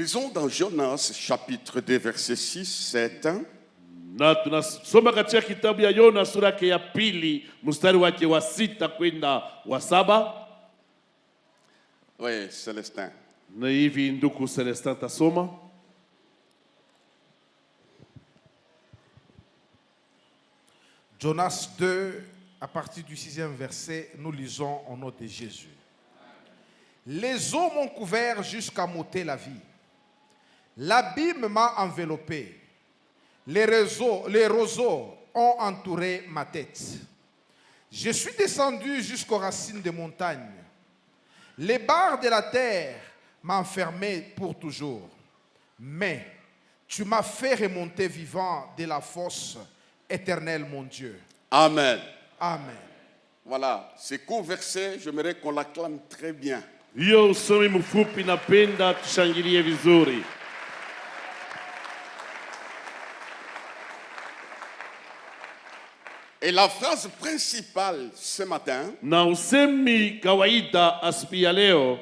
lisons dans Jonas chapitre 2 verset 6, 7. Na tunasoma katika kitabu ya Yona sura yake ya pili mstari wake wa 6 kwenda wa 7. Oui, Célestin. Na hivi ndugu Celestin tasoma. Jonas 2, à partir du 6e verset, nous lisons au nom de Jésus. Les eaux m'ont couvert jusqu'à m'ôter la vie. L'abîme m'a enveloppé. Les roseaux ont entouré ma tête. Je suis descendu jusqu'aux racines des montagnes. Les barres de la terre m'ont enfermé pour toujours. Mais tu m'as fait remonter vivant de la fosse éternelle, mon Dieu. Amen. Amen. Voilà, ce court verset, j'aimerais qu'on l'acclame très bien. Hiyo usomi mfupi napenda tushangilie vizuri. Et la phrase principale ce matin, Na usemi kawaida asubuhi ya leo,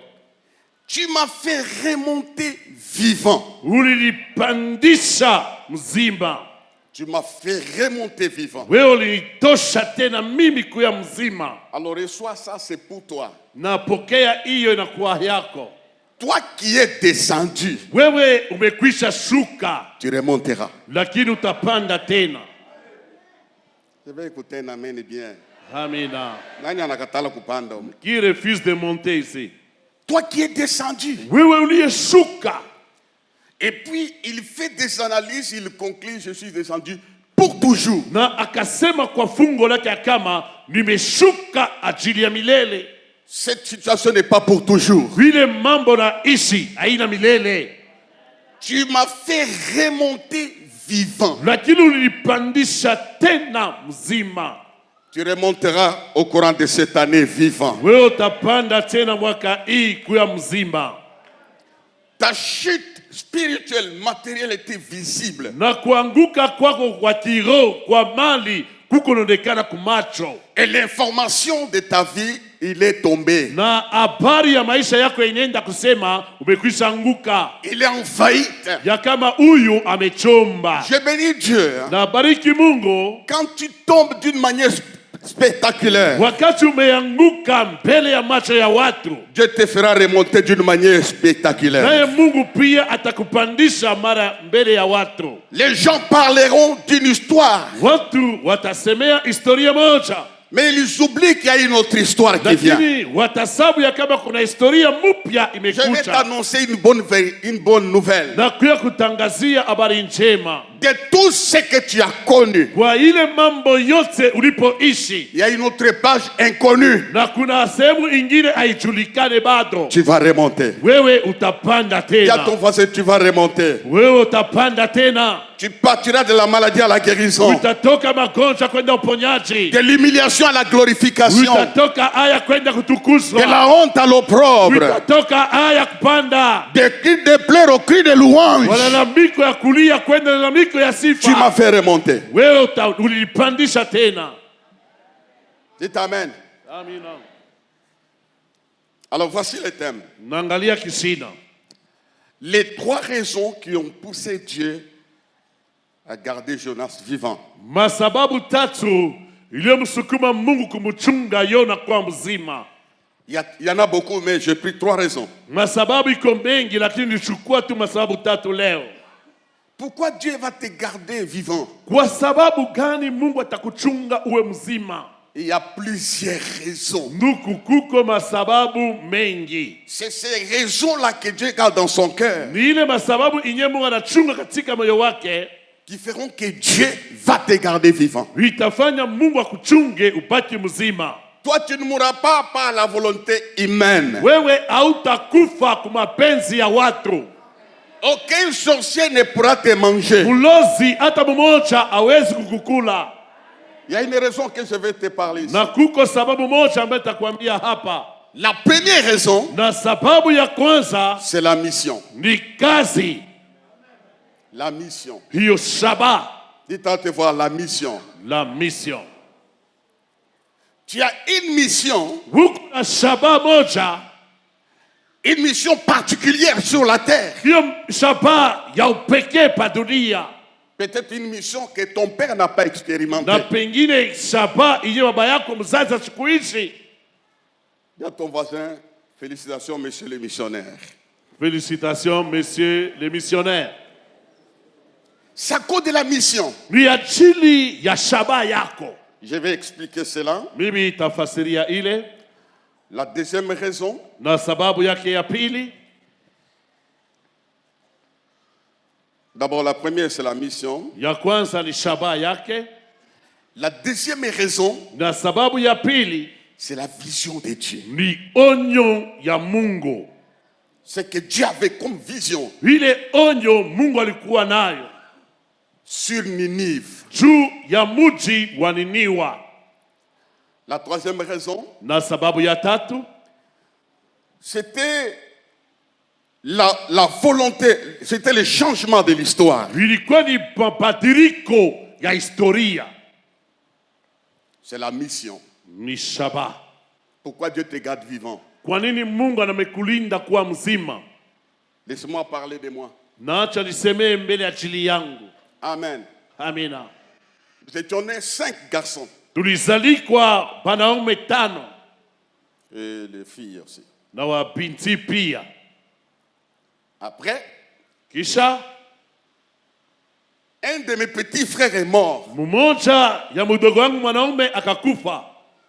tu m'as fait remonter vivant. ulinipandisha mzima. Tu m'as fait remonter vivant. Wewe ulinitosha tena mimi kuya mzima. Alors reçois ça, c'est pour toi. Na pokea hiyo inakuwa yako. Toi qui es descendu, Wewe umekwisha shuka, tu remonteras. lakini utapanda tena. Je vais écouter un amen bien. Amina. Nani anakatala kupanda? Qui refuse de monter ici? Toi qui es descendu. Wewe uliyeshuka. Et puis il fait des analyses, il conclut, je suis descendu pour toujours. Na akasema kwa fungo lake kama nimeshuka ajili ya milele. Cette situation n'est pas pour toujours. Vile mambo na ishi haina milele. Tu m'as fait remonter vivant. Lakini ulinipandisha tena mzima. Tu remonteras au courant de cette année vivant. Wewe utapanda tena mwaka hii kuya mzima. Ta chute spirituelle, matérielle était visible. Na kuanguka kwako kwa kiroho, kwa mali kukoonekana kumacho. Et l'information de ta vie, il est tombé. Na habari ya maisha yako inaenda kusema umekwisha anguka. Il est en faillite. Ya kama huyu amechomba. Je bénis Dieu. Na bariki Mungu. Quand tu tombes d'une manière spectaculaire, Wakati umeanguka mbele ya macho ya watu, Dieu te fera remonter d'une manière spectaculaire. naye Mungu pia atakupandisha mara mbele ya watu. Les gens parleront d'une histoire, Watu watasemea historia moja, mais ils oublient qu'il y a une autre histoire qui vient. lakini watasabu ya kama kuna historia mpya Je vais imekuja. t'annoncer une bonne nouvelle. Na kuya kutangazia habari njema. De tout ce que tu as connu, Kwa ile mambo yote ulipoishi, il y a une autre page inconnue. na kuna sehemu ingine haijulikane bado. Tu vas remonter. Wewe utapanda Dis à ton tena. voisin, tu vas remonter. Wewe utapanda tena. Tu partiras de la maladie à la guérison, Utatoka magonjwa kwenda uponyaji. de l'humiliation à la glorification, Utatoka aya kwenda de kutukuzwa. la honte à l'opprobre, Utatoka aya kupanda. des cris de pleurs aux cris de louange. Walalamiko ya kulia kwenda lalamiko ya sifa. Tu m'as fait remonter. Wewe ulipandisha tena. Dites Amen. Amina. Alors voici le thème. Naangalia kisina. Les trois raisons qui ont poussé Dieu à garder Jonas vivant. Masababu tatu iliyomsukuma Mungu kumchunga Yona kwa mzima. Il y en a beaucoup, mais j'ai pris trois raisons. Masababu iko mengi lakini nichukua tu masababu tatu leo. Pourquoi Dieu va te garder vivant? Kwa sababu gani Mungu atakuchunga uwe mzima? Il y a plusieurs raisons. Ndugu, kuko masababu mengi. C'est ces raisons-là que Dieu garde dans son cœur Ni ile masababu inye Mungu anachunga katika moyo wake qui feront que Dieu va te garder vivant. itafanya Mungu akuchunge ubaki mzima. Toi, tu ne mourras pas par la volonté humaine. Wewe hautakufa kwa mapenzi ya watu. Aucun sorcier ne pourra te manger. Ulozi hata mmoja hawezi kukukula. Il y a une raison que je vais te parler ici. Na kuko sababu moja ambayo nitakwambia hapa. La première raison, Na sababu ya kwanza c'est la mission. ni kazi. La mission. Hiyo shaba, Dites à te voir la mission. la mission. Tu as une mission Huko na shaba moja Une mission particulière sur la terre. hiyo shaba ya upekee pa dunia, Peut-être une mission que ton père n'a pas expérimentée. na pengine shaba ile baba yako mzazi asikuishi. Dis à ton voisin, félicitations, monsieur le missionnaire. Félicitations, messieurs les missionnaires. C'est à cause de la mission. Ni ajili ya shaba yako. Je vais expliquer cela. Mimi tafasiria ile. La deuxième raison, Na sababu yake ya pili, d'abord la première c'est la mission. ya kwanza ni shaba yake, La deuxième raison, na sababu ya pili c'est la vision de Dieu. ni onyo ya Mungu. C'est que Dieu avait comme vision Ile onyo Mungu alikuwa nayo sur Ninive. juu ya mji wa Niniwa. La troisième raison, Na sababu ya tatu, c'était la volonté, c'était le changement de l'histoire. ilikuwa ni mabadiliko ya historia. C'est la mission. Ni shaba. Pourquoi Dieu te garde vivant? Kwa nini Mungu anamekulinda kuwa mzima? Laisse-moi parler de moi. Naacha nisemee mbele ya ajili yangu. Amen. Amina. Nous étions nés 5 garçons. Tulizalikwa wanaume 5 Et les filles aussi. na wabinti pia. Après, Kisha un de mes petits frères est mort. mmoja ya mdogo wangu mwanaume akakufa.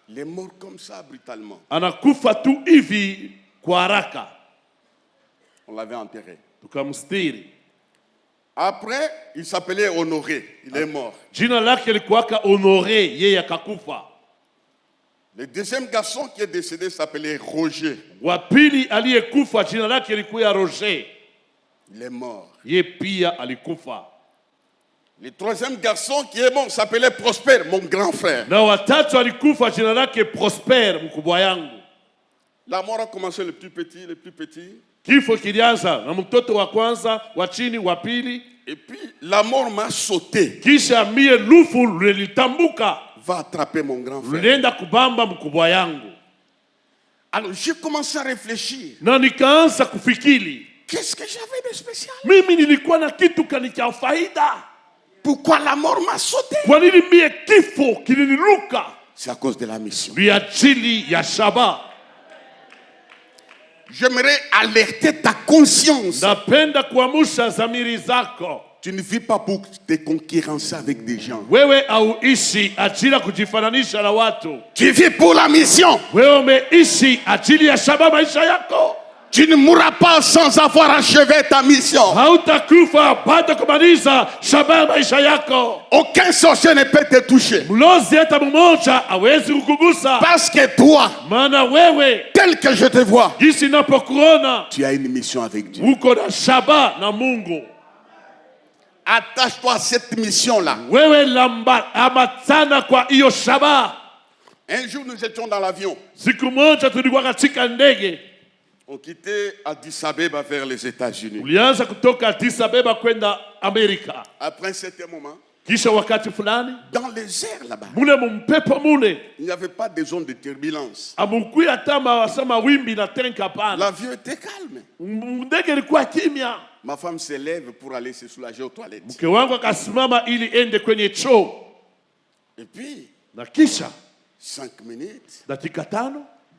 Il est mort comme ça, brutalement. Anakufa tu hivi kwa haraka. On l'avait enterré. Tukamstiri. Après, il s'appelait Honoré. Il est mort. Jina lake likuwaka Honore, yeye akakufa. Le deuxième garçon qui est décédé s'appelait Roger. Wa pili aliyekufa jina lake likuwa Roger, Il est mort. yeye pia alikufa. Le troisième garçon qui est mort s'appelait Prosper, mon grand frère. Na watatu alikufa jina lake Prosper, mkubwa yangu. La mort a commencé le plus petit, le plus petit. Kifo kilianza na mtoto wa kwanza, wa chini, wa pili. Et puis, la mort m'a sauté. Kisha mie lufu lilitambuka, Va attraper mon grand frère. lilienda kubamba mkubwa yangu. Alors, j'ai commencé à réfléchir. Na nikaanza kufikiri, Qu'est-ce que j'avais de spécial? mimi nilikuwa na kitu kani cha faida. Pourquoi la mort m'a sauté? Kwa nini mie kifo kiliniluka? C'est à cause de la mission. Ni ajili ya shaba. J'aimerais alerter ta conscience. Napenda kuamsha dhamiri zako. Tu ne vis pas pour te concurrencer avec des gens. Wewe auishi ajili ya kujifananisha na watu. Tu vis pour la mission. Wewe umeishi ajili ya shaba maisha yako. Tu ne mourras pas sans avoir achevé ta mission. Hautakufa baada kumaliza shaba ya maisha yako. Aucun sorcier ne peut te toucher. Mlozi hata mmoja hawezi kukugusa. Parce que toi, Maana wewe tel que je te vois, jinsi napokuona tu as une mission avec Dieu. uko na shaba na Mungu. Attache-toi à cette mission-là. Wewe ambatana kwa hiyo shaba. Un jour, nous étions dans l'avion. Siku moja tulikuwa katika ndege. On quittait Addis Abeba vers les États-Unis. Ulianza kutoka Addis Abeba kwenda Amerika. Après un certain moment, Kisha wakati fulani dans les airs là-bas, mule mumpepo mule il n'y avait pas de zone de turbulence. amukui hata mawasama wimbi na tenka pana. L'avion était calme. Ndege ilikuwa kimya. Ma femme se lève pour aller se soulager aux toilettes. Mke wangu akasimama ili ende kwenye choo. Et puis, Na kisha 5 minutes, dakika 5,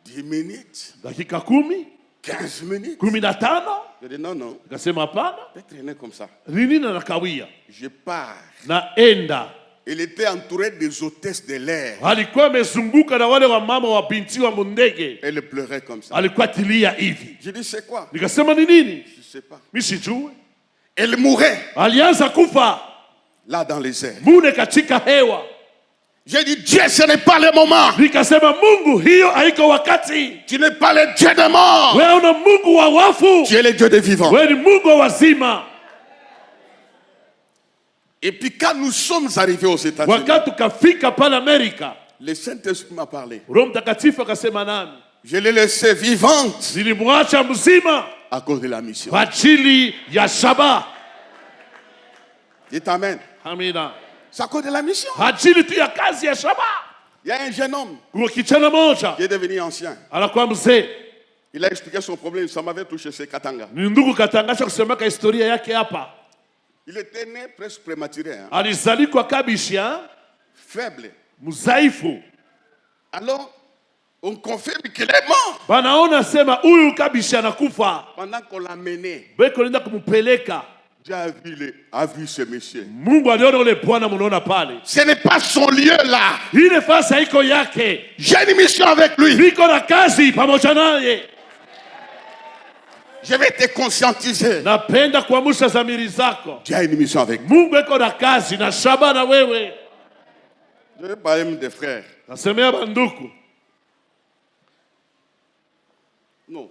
10 minutes, dakika 10, 15 minutes. 15. Je dis non, non, Akasema hapana, je vais traîner comme ça. nini na nakawia. Je pars. Naenda. Il était entouré des hôtesses de l'air. Alikuwa amezunguka na wale wa mama wa binti wa mundege. Elle pleurait comme ça. Alikuwa tilia hivi. Je dis c'est quoi? Nikasema ni nini? Je ne sais pas. Mimi sijui. Elle mourait Alianza kufa là dans les airs. mune katika hewa. J'ai dit Dieu, ce n'est pas le moment. Nikasema Mungu, hiyo haiko wakati. Tu n'es pas le Dieu des morts. Wewe una Mungu wa wafu. Tu es le Dieu des vivants. Wewe ni Mungu wa wazima. Et puis quand nous sommes arrivés aux États-Unis, Wakati tukafika pale Amerika, le Saint-Esprit m'a parlé. Roho Mtakatifu akasema nami. Je l'ai laissée vivante Nilimwacha mzima à cause de la mission. kwa ajili ya shaba. Dites Amen. Amina. C'est à cause de la mission. Ajili tu ya kazi ya shaba. Il y a un jeune homme Kwa kijana moja qui est devenu ancien. anakuwa mzee. Il a expliqué son problème, ça m'avait touché, c'est Katanga. Ni ndugu katangasha kusemeka historia yake hapa. Il était né presque prématuré, hein, Alizalikwa kabisha, faible. mzaifu. Alors, on confirme qu'il est mort Banaona sema huyu kabisha anakufa. pendant qu'on l'a mené. Beko nenda kumupeleka. Dieu a vu ce monsieur. Mungu aliona ule bwana mnaona pale. Ce n'est pas son lieu là. Ile fasi haiko yake. J'ai une mission avec lui. Niko na kazi pamoja naye. Je vais te conscientiser. Napenda kuamsha dhamiri zako. Dieu a une mission avec lui. Mungu iko na kazi na shaba na wewe. Je vais parler même des frères. Nasemea banduku. Non.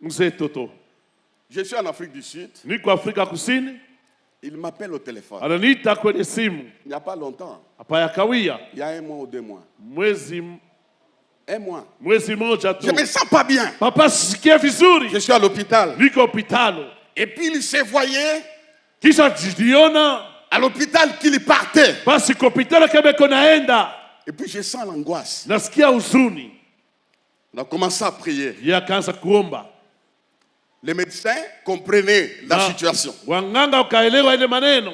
Mzee Toto. Je suis en Afrique du Sud. Niko Afrika Kusini. Il m'appelle au téléphone. Ananiita kwenye simu. Il n'y a pas longtemps. Hapa ya kawia. Il y a 1 mois ou 2 mois. Mwezi 1 mois. moja tu. Je me sens pas bien. Papa sikia vizuri. Je suis à l'hôpital. Niko hospitalo. Et puis il se voyait Kisha jiona à l'hôpital qu'il partait. basi kwa hospitalo kebeko naenda. Et puis je sens l'angoisse. Nasikia huzuni. On a commencé à prier. Yakaanza kuomba. Les médecins comprenaient la situation. Wanganga wakaelewa ile maneno.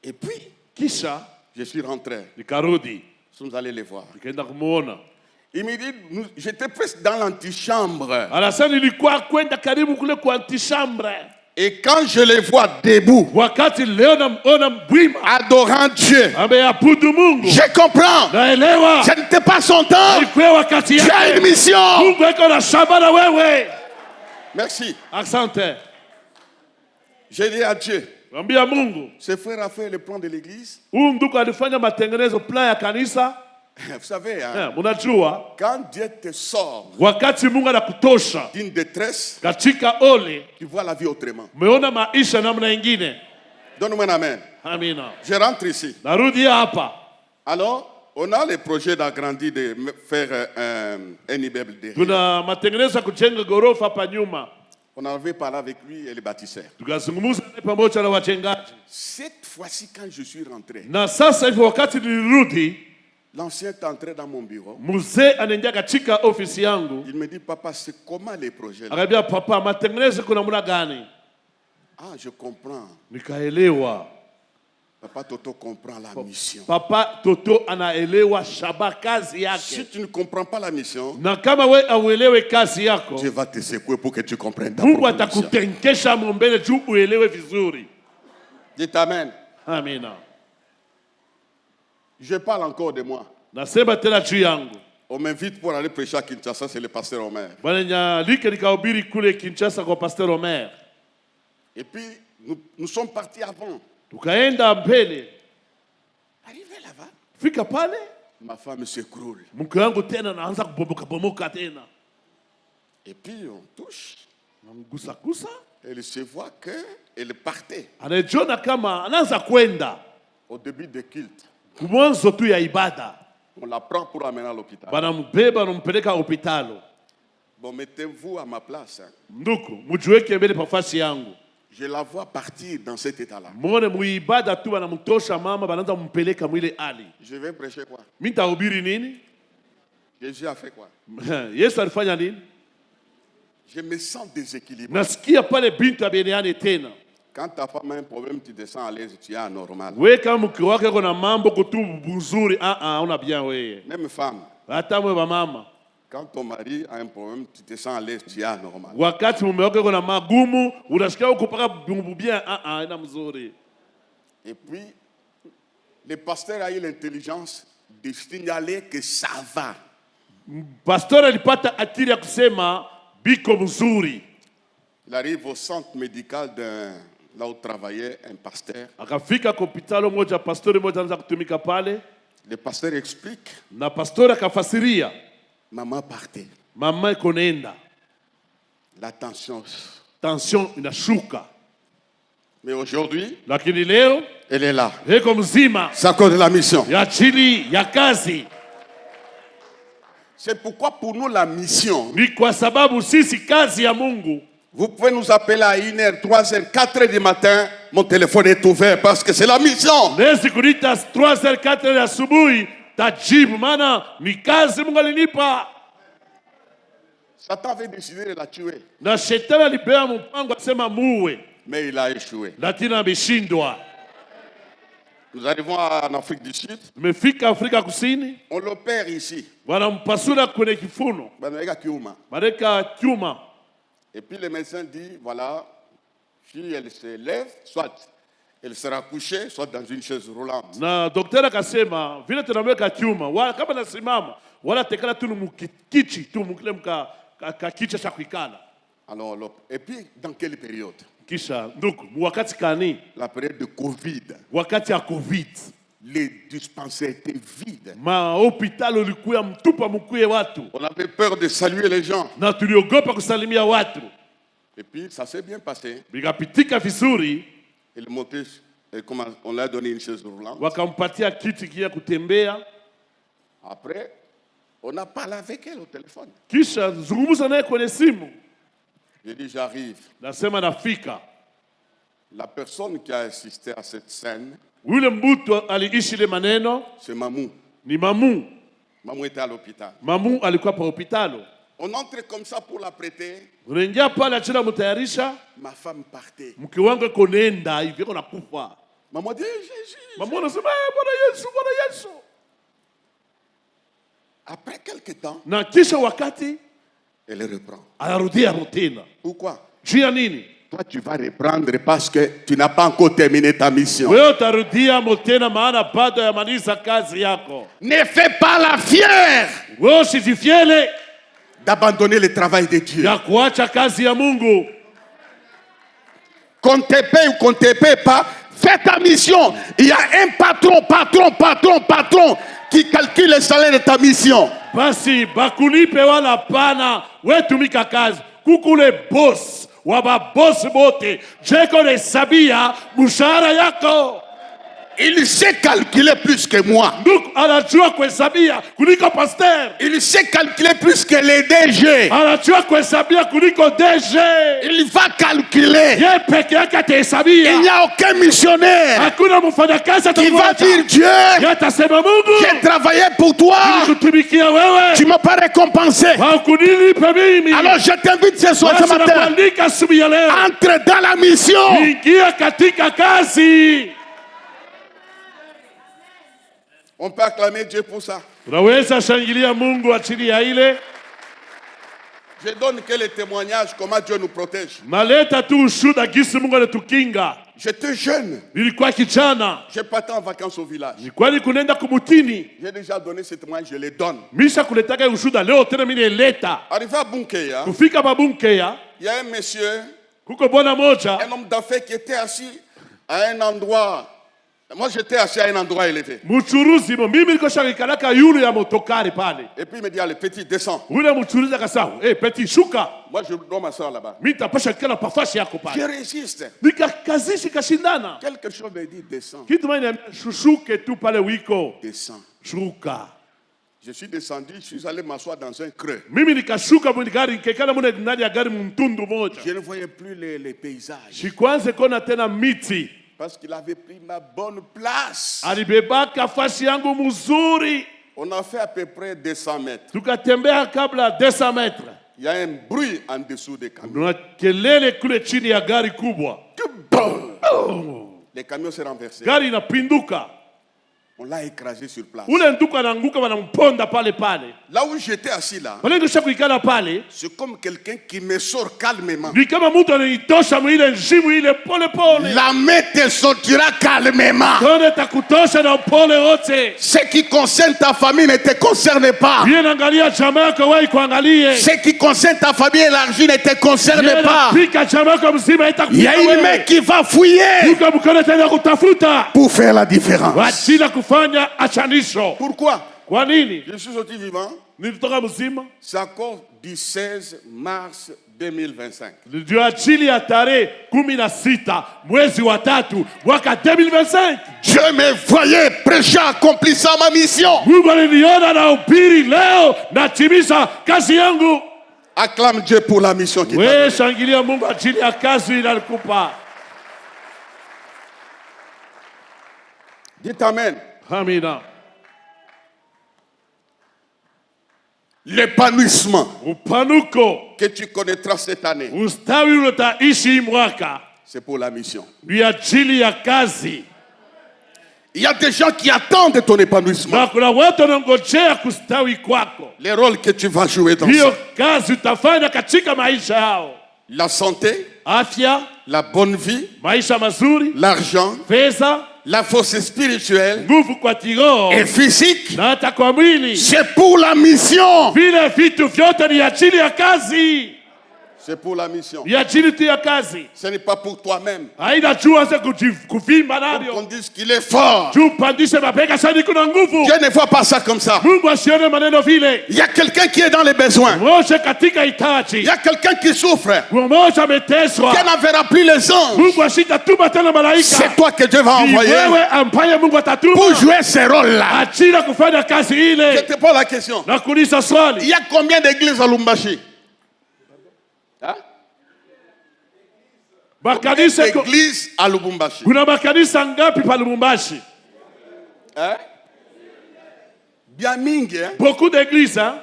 Et puis, Kisha je suis rentré. nikarudi. Nous sommes allés les voir. Nikaenda kumuona. Il me dit, j'étais presque dans l'antichambre. Anasema nilikuwa kwenda karibu kule kwa antichambre. Et quand je les vois debout, Wakati leo naona mbwima adorant Dieu, ameabudu Mungu. je comprends. Naelewa. Ce n'était pas son temps. Ilikuwa wakati Tu as une yake. mission. Mungu iko na shamba na wewe. Merci. Asante. J'ai dit à Dieu, Mwambia Mungu. ce frère a fait le plan de l'église. Huyu ndugu alifanya matengenezo plan ya kanisa. Vous savez, hein, Mnajua quand Dieu te sort wakati Mungu anakutosha d'une détresse, katika ole, tu vois la vie autrement. umeona maisha namna nyingine. Donne-moi un amen. Amina. Je rentre ici. Narudi hapa. Alors, on a le projet d'agrandir, de faire un immeuble derrière. Tuna matengenezo ya kujenga gorofa hapa nyuma. On avait parlé avec lui et les bâtisseurs. Tukazungumza naye pamoja na wajengaji. Cette fois-ci, quand je suis rentré, Na sasa hivi wakati nilirudi, l'ancien est entré dans mon bureau. mzee anaingia katika ofisi yangu. Il me dit, papa, c'est comment les projets là? Akaniambia, papa, matengenezo kuna namna gani? Ah, je comprends. Nikaelewa. Papa Toto comprend la mission. Papa Toto anaelewa shaba kazi yake. Si tu ne comprends pas la mission, Na kama we auelewe kazi yako, Dieu va te secouer pour que tu comprennes ta Mungu propre mission. atakutenkesha mbele juu uelewe vizuri. Dites Amen. Amina. Je parle encore de moi. Nasema tena juu yangu. On m'invite pour aller prêcher à Kinshasa, c'est le pasteur Omer. Bwana nyalike nikahubiri kule Kinshasa kwa Pastor Omer. Et puis, nous sommes partis avant. Tukaenda mbele. Arrivé là-bas, Fika pale, ma femme s'écroule. mke wangu tena naanza kubomoka tena. Et puis, on touche. Namgusa. Elle se voit qu'elle partait Anajiona kama anaanza kwenda. au début de culte. Mwanzo tu ya ibada. On la prend pour amener à l'hôpital. Banambeba nampeleka hospitalo. Bon, mettez-vous à ma place. Hein. Nduku, mujiweke mbele pa fasi yangu. Je la vois partir dans cet état-là. Muone muibada tu banamtosha mama banaanza kumpeleka mwile ali. Je vais prêcher quoi? Mimi nitahubiri nini? Jésus a fait quoi? Yesu alifanya nini? Je me sens déséquilibré. Nasikia pale bintu abeniane tena. Quand ta femme a un problème, tu descends à l'aise, tu es anormal. We kama mke wake kuna mambo kutu buzuri, una bien wewe. Même femme, Hata mwe mama. quand ton mari a un problème, tu te sens à l'aise, tu es anormal. Wakati mume wake kuna magumu, unasikia uko paka bien, ina mzuri. Et puis, le pasteur a eu l'intelligence de signaler que ça va. Pastor alipata akili ya kusema biko mzuri. Il arrive au centre médical là où travaillait un pasteur. Akafika kwa hospitali moja, pastori moja anaanza kutumika pale. Le pasteur explique, Na pastori akafasiria, maman partait. mama iko nenda. La tension. Tension inashuka. Mais aujourd'hui, Lakini leo elle est là. iko mzima. C'est à cause de la mission. Ya chini ya kazi. C'est pourquoi pour nous la mission, Ni kwa sababu sisi kazi ya Mungu. vous pouvez nous appeler à 1h, 3h, 4h du matin. Mon téléphone est ouvert parce que c'est la mission. Nezi kunita 3h 4h asubuhi tajibu maana ni kazi Mungu alinipa. Satan avait décidé de la tuer, na shetani alibeba mpango asema muue, mais il a échoué. lakini ameshindwa. Nous arrivons en Afrique du Sud, Tumefika Afrika Kusini, on l'opère ici. wanampasula kwenye kifuno, Banaweka kiuma. mareka chuma. Et puis le médecin dit, voilà, si elle se lève, soit elle sera couchée, soit dans une chaise roulante. Na daktari akasema vile tunamweka chuma, wala kama nasimama wala tekala tu mkichi tu mkile mka kicha cha kuikala. Alors, et puis, dans quelle période? Kisha ndugu, wakati kani? La période de Covid. Wakati ya Covid. Les dispensaires étaient vides. Ma hospitali ulikuwa mtupa mkuye watu. On avait peur de saluer les gens. Na tuliogopa kusalimia watu. Et puis, ça s'est bien passé. Bikapitika vizuri. Il montait, et on lui a donné une chaise roulante. Wakampatia kiti kia kutembea. Après, on a parlé avec elle au téléphone. Kisha zungumza naye kwenye simu. J'ai dit, j'arrive. Nasema nafika. La personne qui a assisté à cette scène, Yule mtu aliishi ile maneno, c'est Mamou. ni Mamu. Mamou était à l'hôpital. Mamu alikuwa pa hospitalo. On entrait comme ça pour la prêter. Unaingia pale achina mtayarisha, Ma femme partait. mke wangu konenda hivi kuna kufa. Maman dit, Jésus. Mamu anasema Bwana Yesu, Bwana Yesu. Après quelques temps, Na kisha wakati elle reprend. anarudia tena. Pourquoi? Juu ya nini? Toi, tu vas reprendre parce que tu n'as pas encore terminé ta mission. Wewe utarudia tena maana bado yamaliza kazi yako. Ne fais pas la fière Wewe usijifiele d'abandonner le travail de Dieu. ya kuacha kazi ya Mungu. Qu'on te paye ou qu'on ne te paye pas, fais ta mission. Il y a un patron qui calcule le salaire de ta mission. Basi bakulipe wala pana, wewe tumika kazi. Kukule boss waba boss bote, jeko de sabia mshahara yako. Il sait calculer plus que moi. Ndugu anajua kuhesabia kuliko pasteur. Il sait calculer plus que les DG. Anajua kuhesabia kuliko DG. Il va calculer. Yeye peke yake atahesabia. Il n'y a aucun missionnaire Hakuna mfanyakazi qui va atamwacha. dire Dieu, Yeye atasema Mungu, j'ai travaillé pour toi. nikutumikia wewe. Tu ne m'as pas récompensé. Hakunilipa mimi. Alors je t'invite ce soir, ce Basi matin, nakualika asubuhi ya leo. entre dans la mission. Ingia katika kazi. On peut acclamer Dieu pour ça. Unaweza shangilia Mungu achili ya ile. Je donne que les témoignages, comment Dieu nous protège. Naleta tu ushuda gisi Mungu anatukinga. J'étais jeune. Nilikuwa kijana. Je partais en vacances au village. Nilikuwa kunenda kumutini. J'ai déjà donné ce témoignage, je les donne. Misha kuletaka ushuda leo tena mimi nileta. Arrivé à Bunkeya, Kufika babunkeya, il y a un monsieur, kuko bwana moja, un homme d'affaires qui était assis à un endroit. Moi, j'étais assis à un endroit élevé. mchuruzi mimi niko shakikalaka yule ya motokari pale. Et puis il me dit, allez, petit, descends. Ule mchuruzi akasema, petit shuka. Moi, je dois m'asseoir là-bas. Mimi tapasha kila pafashi yako Je pale. résiste. Nikakazishi kashindana. Quelque chose me dit, descends. Kitu mimi shushuke tu pale wiko. Descends. Shuka. Je suis descendu, je suis allé m'asseoir dans un creux. Mimi nikashuka mwenye gari nikekana mwenye ndani ya gari mtundu moja. Je ne voyais plus les paysages. Shikwanze kona tena miti. Parce qu'il avait pris ma bonne place. Alibebaka fashi yangu mzuri. On a fait à peu près 200 mètres. Tukatembea kabla 200 metres. Il y a un bruit en dessous des camions. Kuna kelele kule chini ya gari kubwa. Les camions se renversés. Gari inapinduka. On l'a écrasé sur place. Ule nduku anaanguka wanamponda pale pale. Là où j'étais assis là, Pale ndio kuikala pale. c'est comme quelqu'un qui me sort calmement. Ni kama mtu ananitosha mwile njimu ile pole pole. La main te sortira calmement. Tone takutosha na pole wote. Ce qui concerne ta famille ne te concerne pas. Yeye anaangalia jamaa yako wewe kuangalie. Ce qui concerne ta famille élargie ne te concerne pas. Pika jamaa yako mzima Il y a une main qui va fouiller Yuko mkono tena kutafuta. pour faire la différence. Wachila kufanya achanisho. Pourquoi? Kwa nini? Je suis sorti vivant. Nilitoka mzima. C'est encore du 16 mars 2025. Ndio ajili ya tarehe 16 mwezi wa 3 mwaka 2025. Dieu me voyait prêcher, accomplissant ma mission. Mungu aliniona na ubiri leo natimiza kazi yangu. Acclame Dieu pour la mission qu'il t'a Wewe donnée. shangilia Mungu ajili ya kazi alikupa. Dites Amen. Amina. l'épanouissement upanuko, que tu connaîtras cette année, ustawi utaishi hii mwaka c'est pour la mission. ni ajili ya kazi. Il y a des gens qui attendent ton épanouissement. Na kuna watu wanangojea kustawi kwako. Les rôles que tu vas jouer dans Hiyo ça. kazi utafanya katika maisha yao. La santé, Afya, la bonne vie, maisha mazuri, l'argent, pesa, la force spirituelle nguvu kwa kiroho et physique. na hata kwa mwili. C'est pour la mission. Vile vitu vyote ni ajili ya kazi. C'est pour la mission. Ni ajili tu ya kazi. Ce n'est pas pour toi-même. Haina juu anze kuvimba On navyo. dise qu'il est fort. Juu pandishe mabega sani kuna nguvu. Dieu ne voit pas ça comme ça. Mungu asione maneno vile. Il y a quelqu'un qui est dans les besoins. Mmoja katika Il hitaji. y a quelqu'un qui souffre. Mmoja ameteswa. Qui n'enverra plus les anges. Mungu ashitatuma tena malaika. C'est toi que Dieu va Ni envoyer wewe ambaye Mungu atatuma. pour jouer ces rôles-là. Ajili ya kufanya kazi Je ile. te pose la question. Na kuuliza Il swali. y a combien d'églises à Lumbashi? Hein? Makanisa Églises à Lubumbashi. kuna makanisa ngapi pa Lubumbashi? Hein? Bien mingi, hein? Beaucoup d'églises, hein?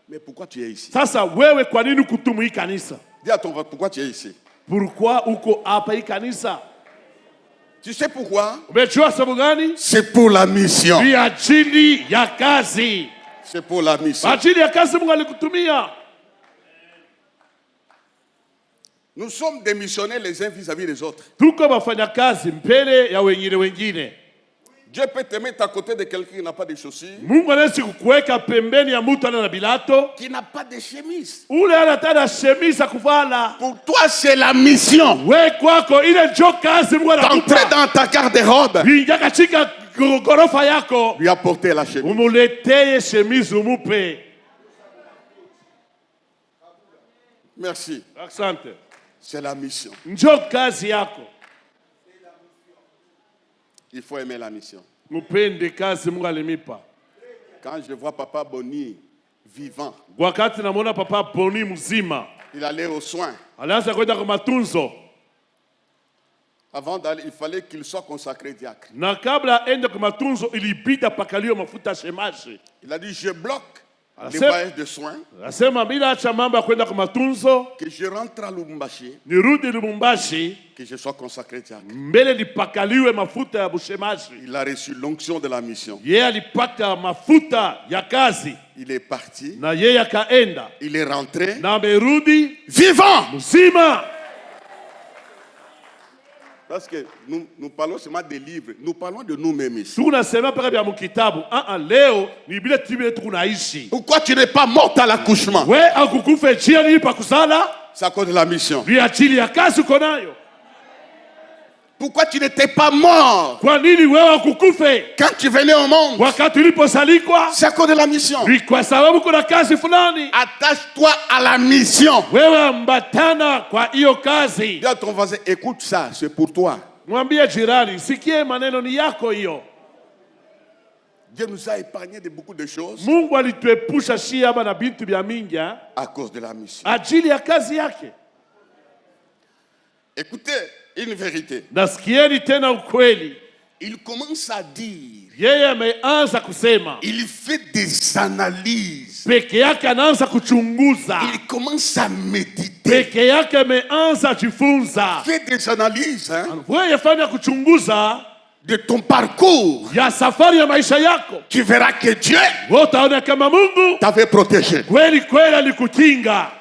Mais pourquoi tu es ici? Sasa wewe kwa nini kutumu hii kanisa? Dis à ton voisin, pourquoi tu es ici? Pourquoi uko hapa hii kanisa? Tu sais pourquoi? Umejua sababu gani? C'est pour la mission. Ni ajili ya kazi. C'est pour la mission. Ajili ya kazi Mungu alikutumia. Nous sommes des missionnaires les uns vis-à-vis des autres. Tuko wafanya kazi mbele ya wengine. Dieu peut te mettre à côté de quelqu'un qui n'a pas de chaussures, Mungu anaweza kukuweka pembeni ya mtu ana bilato. qui n'a pas de chemise. Ule anataka shemisa kuvala. Pour toi, c'est la mission. We kwako ile ndio kazi Mungu D'entrer anakupa. dans ta garde-robe, Ingia katika ghorofa yako. lui apporter la chemise. Umuletee shemizi umupe. Merci. Asante. C'est la mission. Njoo kazi yako. Il faut aimer la mission. Mupende kazi Mungu alimipa. Quand je vois Papa Boni vivant, Wakati namuona Papa Boni mzima, il allait aux soins. alianza kwenda kwa matunzo. Avant d'aller, il fallait qu'il soit consacré diacre. Na kabla aende kwa matunzo ilibidi apakaliwe mafuta shemashi. Il a dit, je bloque les c'est- voyages de soins, Anasema bila acha mambo ya kwenda kwa matunzo, que je rentre à Lubumbashi, nirudi Lubumbashi, que je sois consacré diacre. mbele nipakaliwe mafuta ya bushemashi. Il a reçu l'onction de la mission. Yeye alipata mafuta ya kazi Il est parti, na yeye akaenda il est rentré na amerudi vivant. mzima. Parce que nous parlons seulement des livres, nous parlons de nous-mêmes ici. Tunasema paka vya mkitabu. Leo ni bila tibile tunaishi. Pourquoi tu n'es pas mort à l'accouchement? We akukufe njia nini pa kusala? C'est à cause de la mission. Ni ajili ya kazi uko nayo. Pourquoi tu n'étais pas mort Kwa nini wewe akukufe quand tu venais au monde? wakati uliposalikwa? C'est à cause de la mission. Ni kwa sababu kuna kazi fulani. Attache-toi à la mission. Wewe ambatana kwa hiyo kazi. Dis à ton voisin, écoute ça, c'est pour toi. Mwambie jirani, sikie maneno ni yako hiyo. Dieu nous a épargné de beaucoup de choses Mungu alituepusha shia hapa na bintu vya mingi à cause de la mission. ajili ya kazi yake. Écoutez, une vérité. Nasikieni tena ukweli. Il commence à dire, Yeye ameanza kusema. il fait des analyses. Peke yake anaanza kuchunguza. Il commence à méditer. Peke yake ameanza jifunza. Fais des analyses Wewe fanya kuchunguza de ton parcours. ya safari ya maisha yako. Tu verras que Dieu Wewe utaona kama Mungu t'avait protégé. kweli kweli alikukinga.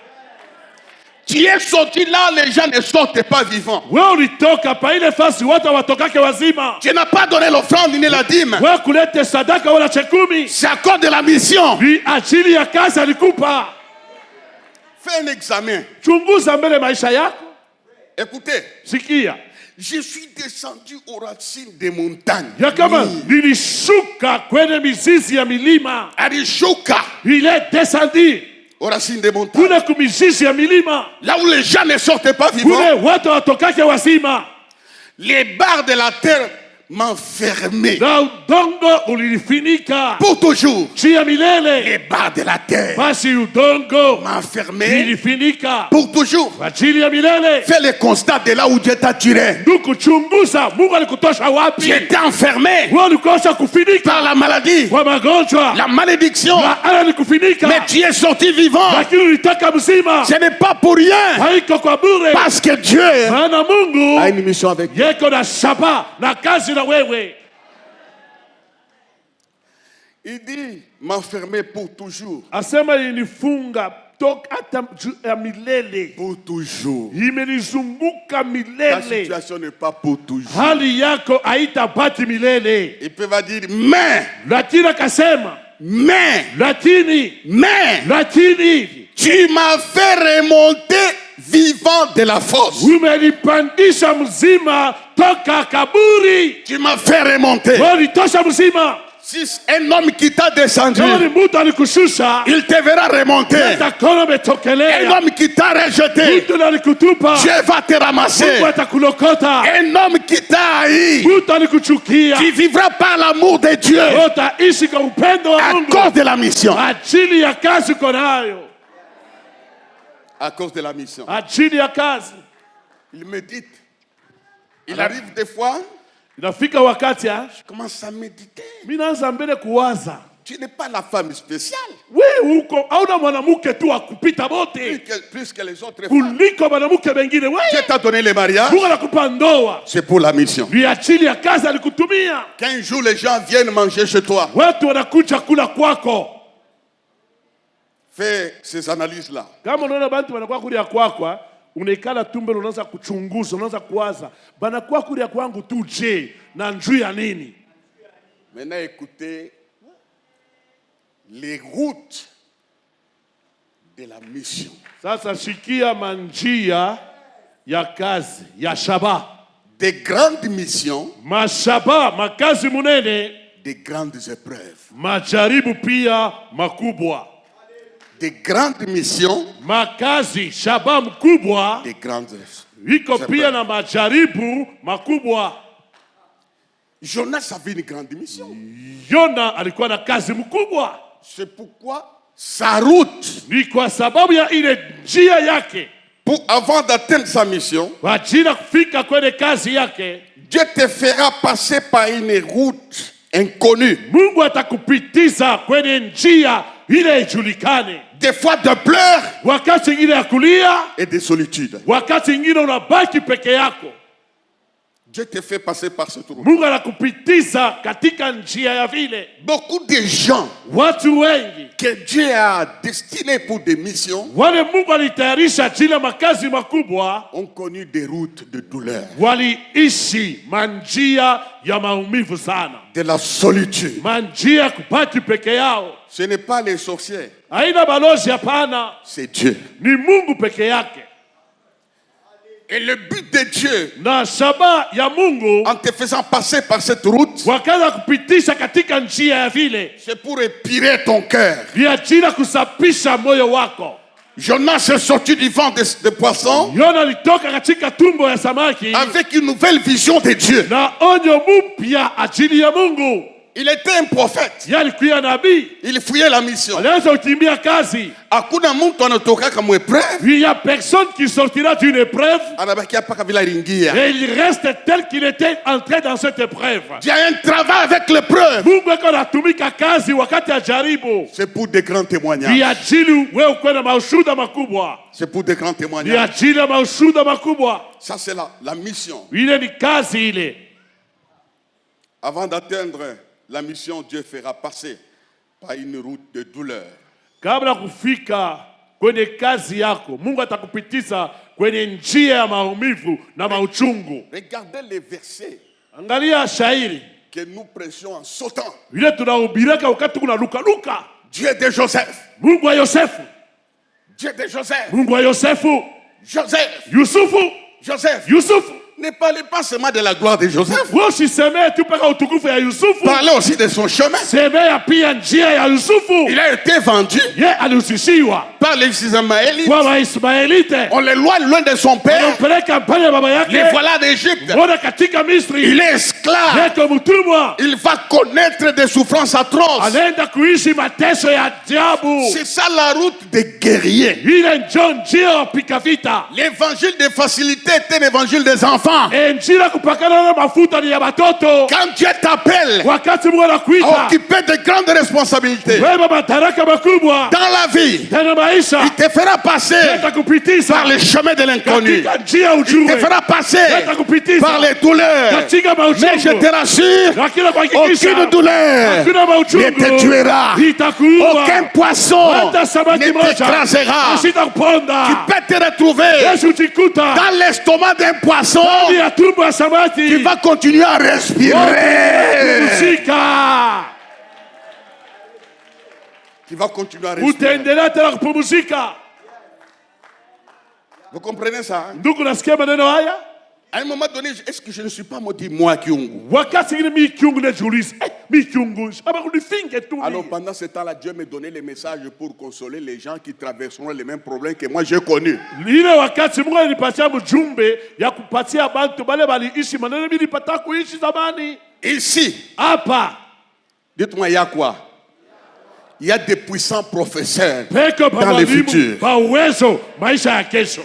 Tu es sorti là, les gens ne sortent pas vivants. Wewe ulitoka pa ile fasi watu watokake wazima. Tu n'as pas donné l'offrande ni la dîme. Wewe kulete sadaka wala chekumi. C'est à cause de la mission. Ni ajili ya kazi alikupa. Fais un examen. Chunguza mbele maisha yako. Écoutez, Sikia. je suis descendu aux racines des montagnes. Ya kama nilishuka kwenye mizizi ya milima. Arishuka, Il est descendu aux racines des montagnes. kule kumizizi ya milima. Là où les gens ne sortent pas Kule vivants, watu watokake wazima. les barres de la terre m'enfermer na udongo ulinifinika pour toujours. juu ya milele. Les bas de la terre Basi udongo m'enfermer ulinifinika pour toujours. kwa ajili ya milele. Fais le constat de là où Dieu t'a tiré. Ndukuchunguza Mungu alikutosha wapi. Tu étais enfermé Wewe ulikosha kufinika par la maladie, kwa magonjwa, la malédiction, laana ilikufinika, mais tu es sorti vivant. lakini ulitoka mzima. Ce n'est pas pour rien, Haiko kwa bure, parce que Dieu maana a Mungu une mission avec toi. yeko na shaba na kazi na wewe. Il dit m'enfermer pour toujours. Asema ilinifunga toka hata ya milele, Pour toujours. imenizunguka Ta milele. situation n'est pas pour toujours. Hali yako haitabaki milele. Il peut pas dire mais, Lakini akasema lakini tu m'as fait remonter vivant de la fosse. umenipandisha mzima toka kaburi. Tu m'as fait remonter. Ulitosha mzima. Si un homme qui t'a descendu, Kama ni mtu alikushusha, il te verra remonter. atakuona Un umetokelea. homme qui t'a rejeté, Mtu alikutupa, Dieu va te ramasser. Mungu atakulokota. Un homme qui t'a haï, Mtu alikuchukia, tu vivras par l'amour de Dieu utaishi kwa upendo wa à Mungu cause de la mission. ajili ya kazi uko nayo. À cause de la mission. Ajili ya kazi. Il médite. Il arrive des fois, Inafika wakati je commence à méditer. mimi naanza mbele kuwaza, Tu n'es pas la femme spéciale. wewe uko hauna mwanamke tu wa kupita bote Plus que les autres femmes. kuliko mwanamke wengine. Dieu Wewe t'a donné le mariage, Mungu anakupa ndoa c'est pour la mission. ni ajili ya kazi alikutumia. Qu'un jour les gens viennent manger chez toi, Watu wanakuja kula kwako. fais ces analyses-là. Kama unaona bantu wanakuwa kulia kwako, unaikala tumbe, unaanza kuchunguza, unaanza kuwaza, banakuwa kulia kwangu tu je na njuu ya nini? Maintenant, écoutez les routes de la mission. Sasa shikia manjia ya kazi ya shaba, Des grandes missions, mashaba, makazi munene, des grandes épreuves. majaribu pia makubwa. Des grandes missions, Makazi shaba mkubwa des grandes iko épreuves. pia na majaribu makubwa. Jonas avait une grande mission. Yona alikuwa na kazi mkubwa. C'est pourquoi sa route, Ni kwa sababu ya ile njia yake, avant d'atteindre sa mission, kwa ajili ya kufika kwenye kazi yake, Dieu te fera passer par une route inconnue. Mungu atakupitiza kwenye njia ile ijulikane. Des fois de pleurs Wakati ingine ya kulia, et de solitude. wakati ingine unabaki peke yako. Dieu te fait passer par cette route. Mungu anakupitiza katika njia ya vile. Beaucoup de gens Watu wengi que Dieu a destinés pour des missions wale Mungu alitayarisha ajili ya makazi makubwa ont connu des routes de douleur, waliishi manjia ya maumivu sana, de la solitude. manjia ya kubaki peke yao. Ce n'est pas les sorciers, Haina balozi, hapana, c'est Dieu. ni Mungu peke yake. Et le but de Dieu, Na shaba ya Mungu en te faisant passer par cette route, wakaza kupitisha katika njia ya vile, c'est pour épirer ton cœur. ni ajili ya kusafisha moyo wako. Jonas est sorti du ventre de poisson Yona alitoka katika tumbo ya samaki avec une nouvelle vision de Dieu. na onyo mpya ajili ya Mungu. Il était un prophète. Yeye alikuwa nabii, Il fouillait la mission. alianza kukimbia kazi. Hakuna mtu anatoka kama épreuve Il y a personne qui sortira d'une épreuve anabakia paka vile aliingia. et il reste tel qu'il était entré dans cette épreuve. Il y a un travail avec l'épreuve. Mungu eko anatumika kazi wakati ya jaribu. C'est pour des grands Ni témoignages. ajili wewe uwe na maushuhuda makubwa. C'est pour des grands Ni témoignages. ajili ya maushuhuda makubwa. Ça, c'est la mission. Ile ni kazi ile. Avant d'atteindre la mission, Dieu fera passer par une route de douleur. Kabla kufika kwenye kazi yako, Mungu atakupitisha kwenye njia ya maumivu na mauchungu. Regardez les versets Angalia shairi que nous prêchons en sautant. ile tunahubirika wakati kuna luka. Dieu de Joseph. Mungu wa Yosefu, Dieu de Joseph. Mungu wa Yosefu, Joseph. Yusufu, Joseph. Yusufu, Ne parlez pas seulement de la gloire de Joseph. usisemee tu mpaka utukufu ya Yusufu, Parlez aussi de son chemin. semea pia njia ya Yusufu. Il a été vendu Ye alihusishiwa par les Ismaélites. kwa Waismaelite, On l'éloigne loin de son père. wanampeleka mbali ya baba Les yake, voilà d'Égypte. mbona katika Misri Il est esclave. yeko mtumwa, Il va connaître des souffrances atroces. anaenda kuishi mateso ya ajabu. C'est ça la route des guerriers. Ile njo njia ya wapika vita. L'évangile de facilité était l'évangile des enfants. Njia ya kupakana na mafuta ni ya watoto. Quand Dieu t'appelle Wakati Mungu à anakuita occuper de grandes responsabilités wewe madaraka makubwa dans la vie, tena maisha, il te fera passer atakupitiza par les chemins de l'inconnu. katika njia ya Il te ujumbe, fera passer atakupitiza par les douleurs. katika Mais je mauchungu, te rassure, lakini kuhakikisha aucune douleur hakuna ne mauchungu te tuera. itakuua. Aucun poisson Hata samaki ne moja t'écrasera. asitakuponda. Tu peux te retrouver Yesu ujikuta dans l'estomac d'un poisson ndani ya tumbo ya samaki, qui va continuer à respirer. kupumzika, Qui va continuer à respirer. utaendelea tena kupumzika. Vous comprenez ça? Hein? Ndugu, nasikia maneno haya. À un moment donné, est-ce que je ne suis pas maudit, moi, Kyungu? Wakati ingine mi kiungu najiuliza, mi kiungu ama kunifinge tu Alors pendant ce temps-là, Dieu me donnait les messages pour consoler les gens qui traverseront les mêmes problèmes que moi j'ai connus. ile wakati Mungu alinipatia mjumbe ya kupatia bantu bale baliishi maneno mimi nilipata kuishi zamani. Ici, Hapa dites-moi, il y a quoi? Il y a des puissants professeurs peko dans le walimu futur pa uwezo maisha ya kesho.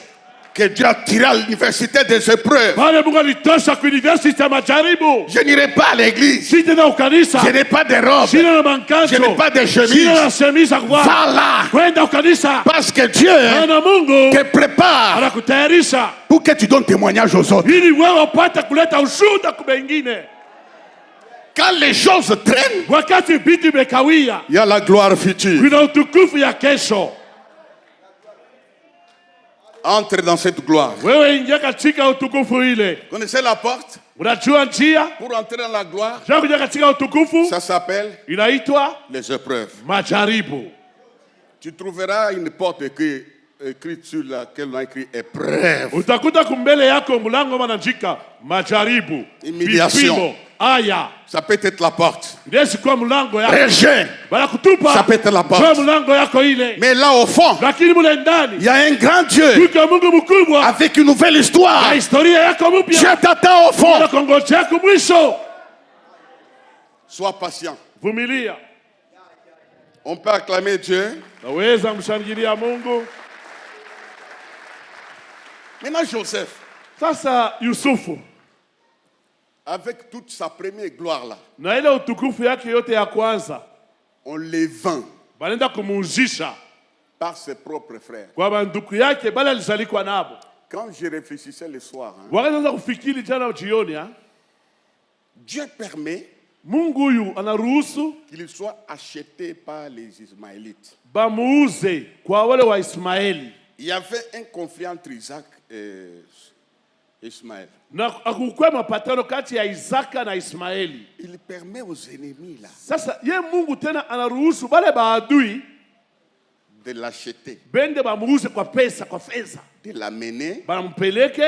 que Dieu a tiré à l'université des épreuves. Pale Mungu alitosha ku university ya majaribu. Je n'irai pas à l'église. Sije na ukanisa. Je n'ai pas de robe. Sije na mankanzo. Je n'ai pas de chemise. Sije na chemise ya kuvaa. Va là. Kwenda ukanisa. Parce que Dieu Maana Mungu te prépare anakutayarisha pour que tu donnes témoignage aux autres. ili wewe upate kuleta ushuhuda kwa wengine. Quand les choses traînent, Wakati vitu vimekawia, il y a la gloire future. kuna utukufu ya kesho. Entre dans cette gloire. Wewe ingia katika utukufu ile. Connaissez la porte? Unajua njia Pour entrer dans la gloire, ya kuja katika utukufu ça s'appelle inaitwa les épreuves. majaribu. Tu trouveras une porte écrite sur laquelle on a écrit épreuve. Utakuta kumbele yako mlango wanaandika majaribu, Humiliation. vipimo, aya. Ça peut être la porte. Ndesi kwa mlango yako. Rejet. Bala kutupa. Ça peut être la porte. Kwa mlango yako ile. Mais là au fond, Lakini mule ndani il y a un grand Dieu yuko Mungu mkubwa. avec une nouvelle histoire. Na historia yako mpya. Dieu t'attend au fond. Na kongoja yako mwisho. Sois patient. Vumilia. On peut acclamer Dieu. Naweza mshangilia Mungu. Maintenant Joseph, Sasa Yusufu avec toute sa première gloire là, na ile utukufu yake yote ya kwanza on les vend banaenda kumuuzisha par ses propres frères. kwa banduku yake bale alizalikwa nabo. Quand je réfléchissais le soir, hein, Wakaanza kufikiri jana jioni, Dieu permet Mungu huyu anaruhusu qu'il soit acheté par les Ismaélites. bamuuze kwa wale wa Ismaeli. Il y avait un conflit entre Isaac et Ismaël. Na akukwe mapatano kati ya Isaka na Ismaeli. Il permet aux ennemis là Sasa ye Mungu tena anaruhusu bale baadui de l'acheter, bende bamuuze kwa pesa, kwa fedha, de l'amener bampeleke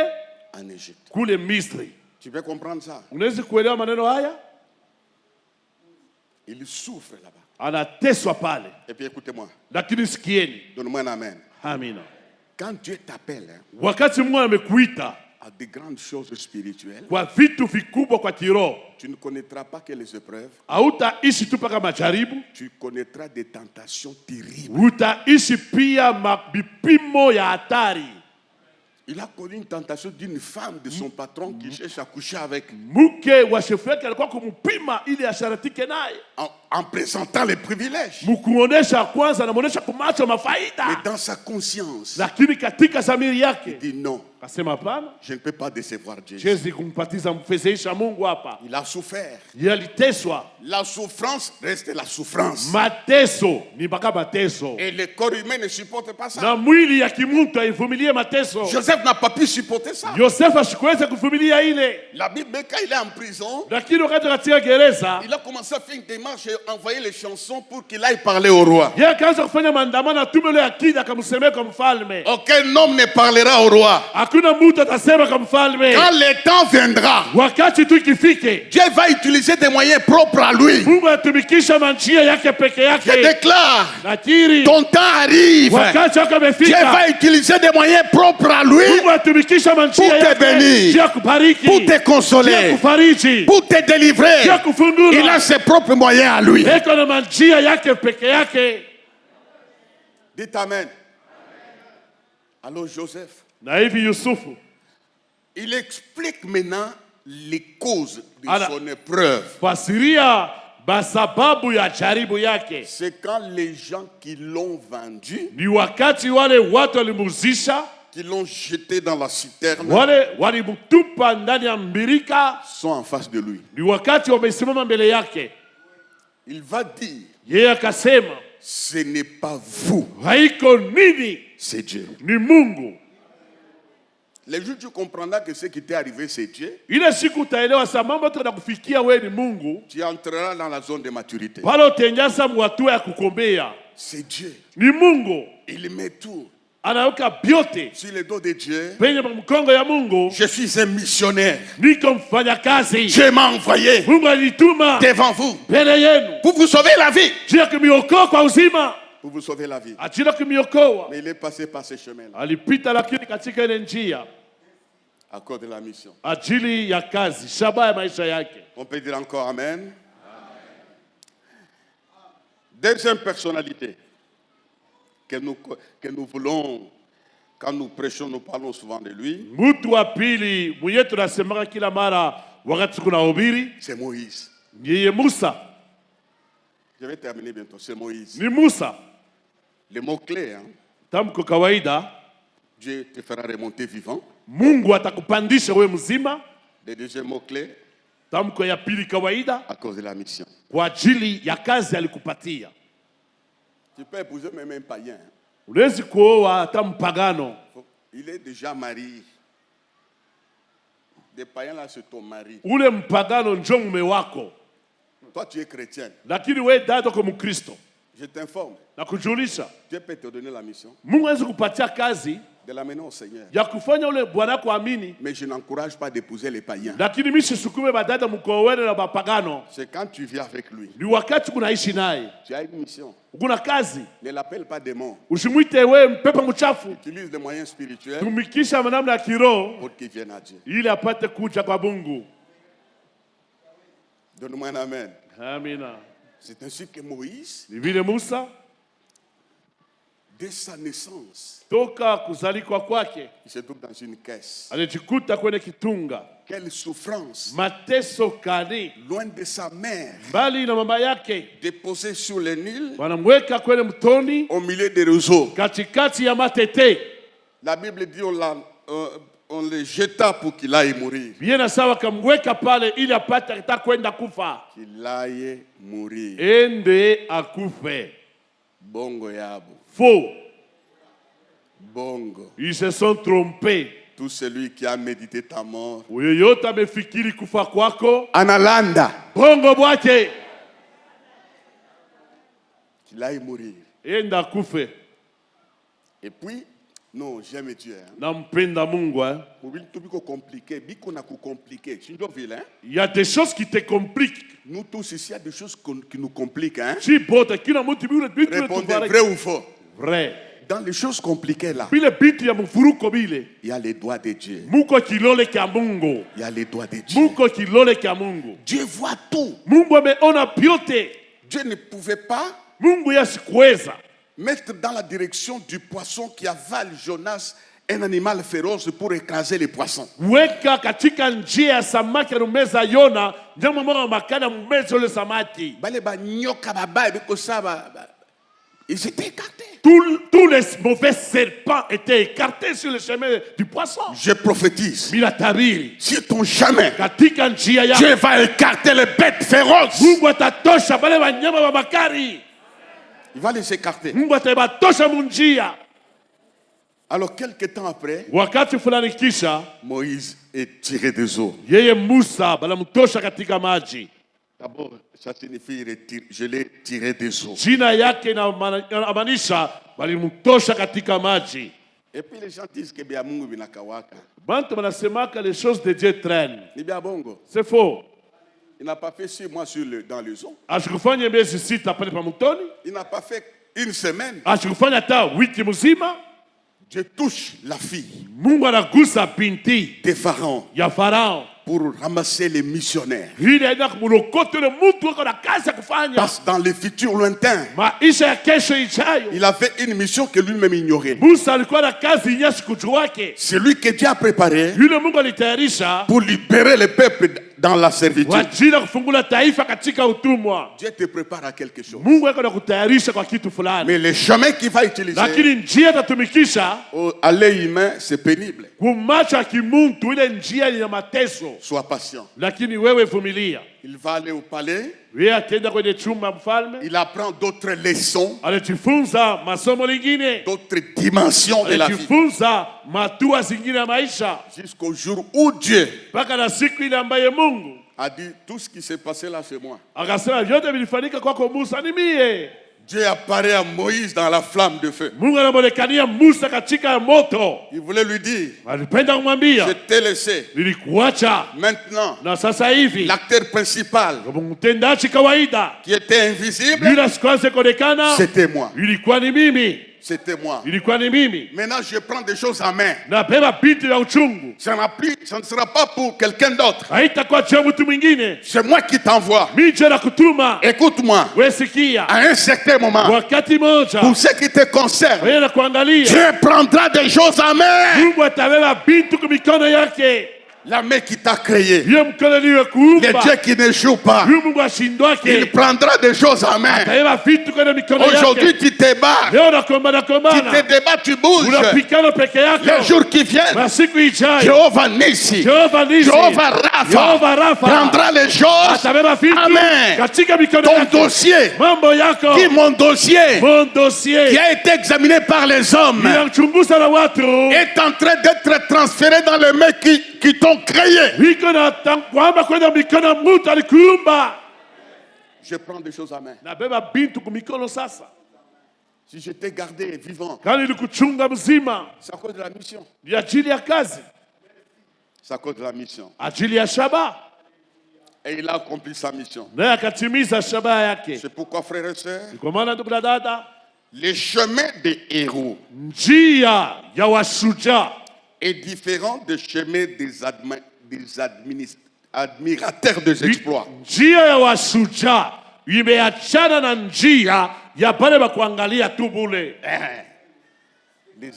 en Égypte. kule Misri. Tu peux comprendre ça? Unaweza kuelewa maneno haya? Il souffre là-bas. Anateswa pale. Et puis écoutez-moi, Lakini sikieni. donne-moi un amen. Amina. Quand Dieu t'appelle hein, Wakati Mungu amekuita à de grandes choses spirituelles, kwa vitu vikubwa kwa kiroho, tu ne connaîtras pas que les épreuves, hautaishi tu paka majaribu, tu connaîtras des tentations terribles. utaishi pia vipimo ya hatari. Il a connu une tentation d'une femme de son patron qui cherche à coucher avec, Mke wa shefu yake alikuwa kumpima ili asharatike naye, en présentant les privilèges. mkuonesha kwanza, anamuonesha kumacho Mais mafaida, dans sa conscience, lakini katika zamiri yake il dit non, akasema hapana, je ne peux pas décevoir Dieu. siwezi kumpatiza mfezeisha Mungu hapa. Il a souffert. Yeye aliteswa. La souffrance reste la souffrance. Mateso ni mpaka mateso, Et le corps humain ne supporte pas ça. na mwili ya kimuntu haivumilie mateso. Joseph n'a pas pu supporter ça. Yosefu asikuweza kuvumilia ile, La Bible, quand il est en prison, lakini wakati katika gereza il a commencé à faire une démarche envoyer les chansons pour qu'il aille parler au roi. Yeye akaanza kufanya maandamano, atume yule akija akamsemea kwa mfalme. Aucun homme ne parlera au roi. Hakuna mtu atasema kwa mfalme. Quand le temps viendra, Wakati tu ikifike, Dieu va utiliser des moyens propres à lui. Mungu atumikisha manjia yake peke Je yake. déclare, Nakiri, ton temps arrive. wakati wako Dieu umefika. va utiliser des moyens propres à lui Mungu atumikisha manjia pour te yake. bénir, Jia kubariki. pour te Jia consoler, kufariji. pour te délivrer. Jia kufungula. Il a ses propres moyens à lui. Eko na manjia yake peke yake. Dites Amen. Alors Joseph, Na hivi Yusufu il explique maintenant les causes de Alors- son épreuve. fasiria basababu ya jaribu yake. C'est quand les gens qui l'ont vendu, Ni wakati wale watu walimuzisha, qui l'ont jeté dans la citerne, wale walimtupa ndani ya mbirika, sont en face de lui. ni wakati wamesimama mbele yake. Il va dire, Yeye akasema, ce n'est pas vous, haiko nini, c'est Dieu. ni Mungu. Les jours tu comprendras que ce qui t'est arrivé, c'est Dieu. Ile siku utaelewa sa mambo yote yanakufikia wewe ni Mungu. Tu entreras dans la zone de maturité. Pale utaingiza hatua ya kukombea. C'est Dieu. Ni Mungu. Il met tout Anaweka vyote sur le dos de Dieu. penye mkongo ya Mungu. Je suis un missionnaire. Niko mfanyakazi. Dieu m'a envoyé Mungu alituma devant vous mbele yenu. pour vous sauver la vie. Juu ya kumiokoa kwa uzima. Pour vous sauver la vie. Ajili ya kumiokoa. Mais il est passé par ce chemin-là Alipita lakini katika ile njia à cause de la mission. ajili ya kazi, shabaha ya maisha yake. On peut dire encore Amen. Deuxième personnalité que nous voulons, quand nous prêchons, nous parlons souvent de lui, Mtu wa pili mwenye tunasemaka kila mara wakati kuna hubiri c'est Moïse. ni yeye Musa. Je vais terminer bientôt. C'est Moïse. Ni Musa. Le mot-clé, hein, Tamko kawaida, Dieu te fera remonter vivant. Mungu atakupandisha wewe mzima. Le deuxième mot-clé, Tamko ya pili kawaida, à cause de la mission. kwa ajili ya kazi alikupatia. Tu peux épouser même un païen. Hein. Unawezi kuoa hata mpagano. Il est déjà marié. Des païens là, c'est ton mari. Ule mpagano njo mume wako. Toi, tu es chrétien. Lakini wewe dada kwa Mkristo. Je t'informe. Na kujulisha, Dieu peut te donner la mission Mungu anaweza kupatia kazi de l'amener au Seigneur. ya kufanya ule bwana kuamini. Mais je n'encourage pas d'épouser les païens. Lakini mimi sisukume badada mkoowene na mapagano. C'est quand tu vis avec lui. Ni wakati kunaishi naye. Tu as une mission. Kuna kazi. Ne l'appelle pas démon. Usimwite wewe mpepo mchafu. Utilise les moyens spirituels Tumikisha namna ya kiroho pour qu'il vienne à Dieu. ili apate kuja kwa Mungu. Donne-moi un amen. Amina. C'est ainsi que Moïse, Ni vile Musa dès sa naissance, toka kuzalikwa kwake il se trouve dans une caisse. alijikuta kwenye kitunga. Quelle souffrance! Mateso kani Loin de sa mère, mbali na mama yake, déposé sur le Nil, wanamweka kwenye mtoni au milieu des roseaux. katikati ya matete. La Bible dit on le jeta pour qu'il aille mourir. Bien sawa kamweka pale ili apate hata kwenda kufa. Qu'il aille mourir. Ende akufe. Bongo yabo. Faux. Bongo. Ils se sont trompés. Tout celui qui a médité ta mort. Yoyote amefikiri kufa kwako, Analanda. bongo bwake. Qu'il aille mourir. Enda akufe. Et puis, non, j'aime Dieu. Hein. Nampenda Mungu. Pour lui, tout est compliqué. Biko na compliqué. Tu nous vilain. Il y a des choses qui te compliquent. Nous tous ici, il y a des choses qui nous compliquent. Hein. Si bote kila mtu bile bitu Répondez vrai ou faux. Vrai. Dans les choses compliquées là, Bile bitu ya mfuruko bile. il y a les doigts de Dieu. Muko kilole kya Mungu. Il y a les doigts de Dieu. Muko kilole kya Mungu. Dieu voit tout. Mungu ameona vyote. Dieu ne pouvait pas Mungu yasikuweza mettre dans la direction du poisson qui avale Jonas, un animal féroce, pour écraser les poissons. weka katika njia ya samaki anumeza Yona, nyama mwa makana mmeza ule samaki. Bale ba nyoka baba biko saba, ils étaient écartés. Tous les mauvais serpents étaient écartés sur le chemin du poisson. Je prophétise. Bila tabiri Sur ton chemin, katika njia ya Dieu va écarter les bêtes féroces. Mungu atatosha bale wanyama wa makari. Il va les écarter. Mungu atabatosha munjia. Alors, quelques temps après, Wakati fulani kisha Moïse est tiré des eaux. yeye Musa balamtosha katika maji. D'abord, ça signifie je l'ai tiré des eaux. Jina yake inamaanisha walimtosha katika maji. Et puis les gens disent que bia Mungu binakawaka. Bantu wanasemaka les choses de Dieu traînent. Ni bia bongo. C'est faux. Il n'a pas fait 6 mois dans les eaux. Ashikufanya miezi 6 pale pa mtoni. Il n'a pas fait une semaine. Ashikufanya hata wiki mzima. Dieu touche la fille. Mungu anagusa binti de Pharaon. Ya Farao. Pour ramasser les missionnaires. Parce que dans le futur lointain, il avait une mission que lui-même ignorait. C'est lui que Dieu a préparé pour libérer le peuple dans la servitude. Dieu te prépare à quelque chose. Mais le chemin qu'il va utiliser, à l'œil humain, c'est pénible. Sois patient. Il va aller au palais. Il apprend d'autres leçons, d'autres dimensions de la vie. Jusqu'au jour où Dieu a dit tout ce qui s'est passé là, c'est moi. Dieu apparaît à Moïse dans la flamme de feu. Il voulait lui dire, je t'ai laissé. Maintenant, l'acteur principal qui était invisible, c'était moi. C'était moi. Maintenant, je prends des choses en main. Ça ne sera pas pour quelqu'un d'autre. C'est moi qui t'envoie. Écoute-moi. À un certain moment, pour ce qui te concerne, Dieu prendra des choses en main. La main qui t'a créé, le Dieu qui ne joue pas, il prendra des choses en main. Aujourd'hui, tu te bats. Tu te débats, tu bouges. Les jours qui viennent, Jéhovah Nissi, Jéhovah Rapha prendra les choses. Amen. Ton dossier, qui mon dossier, qui a été examiné par les hommes, est en train d'être transféré dans les mains qui t'ont créé. Je prends des choses à main. Si je t'ai gardé vivant, c'est à cause de la mission. C'est à cause de la mission. Et il a accompli sa mission. C'est pourquoi, frères et sœurs, le chemin des héros est différent du chemin des admirateurs des exploits. Les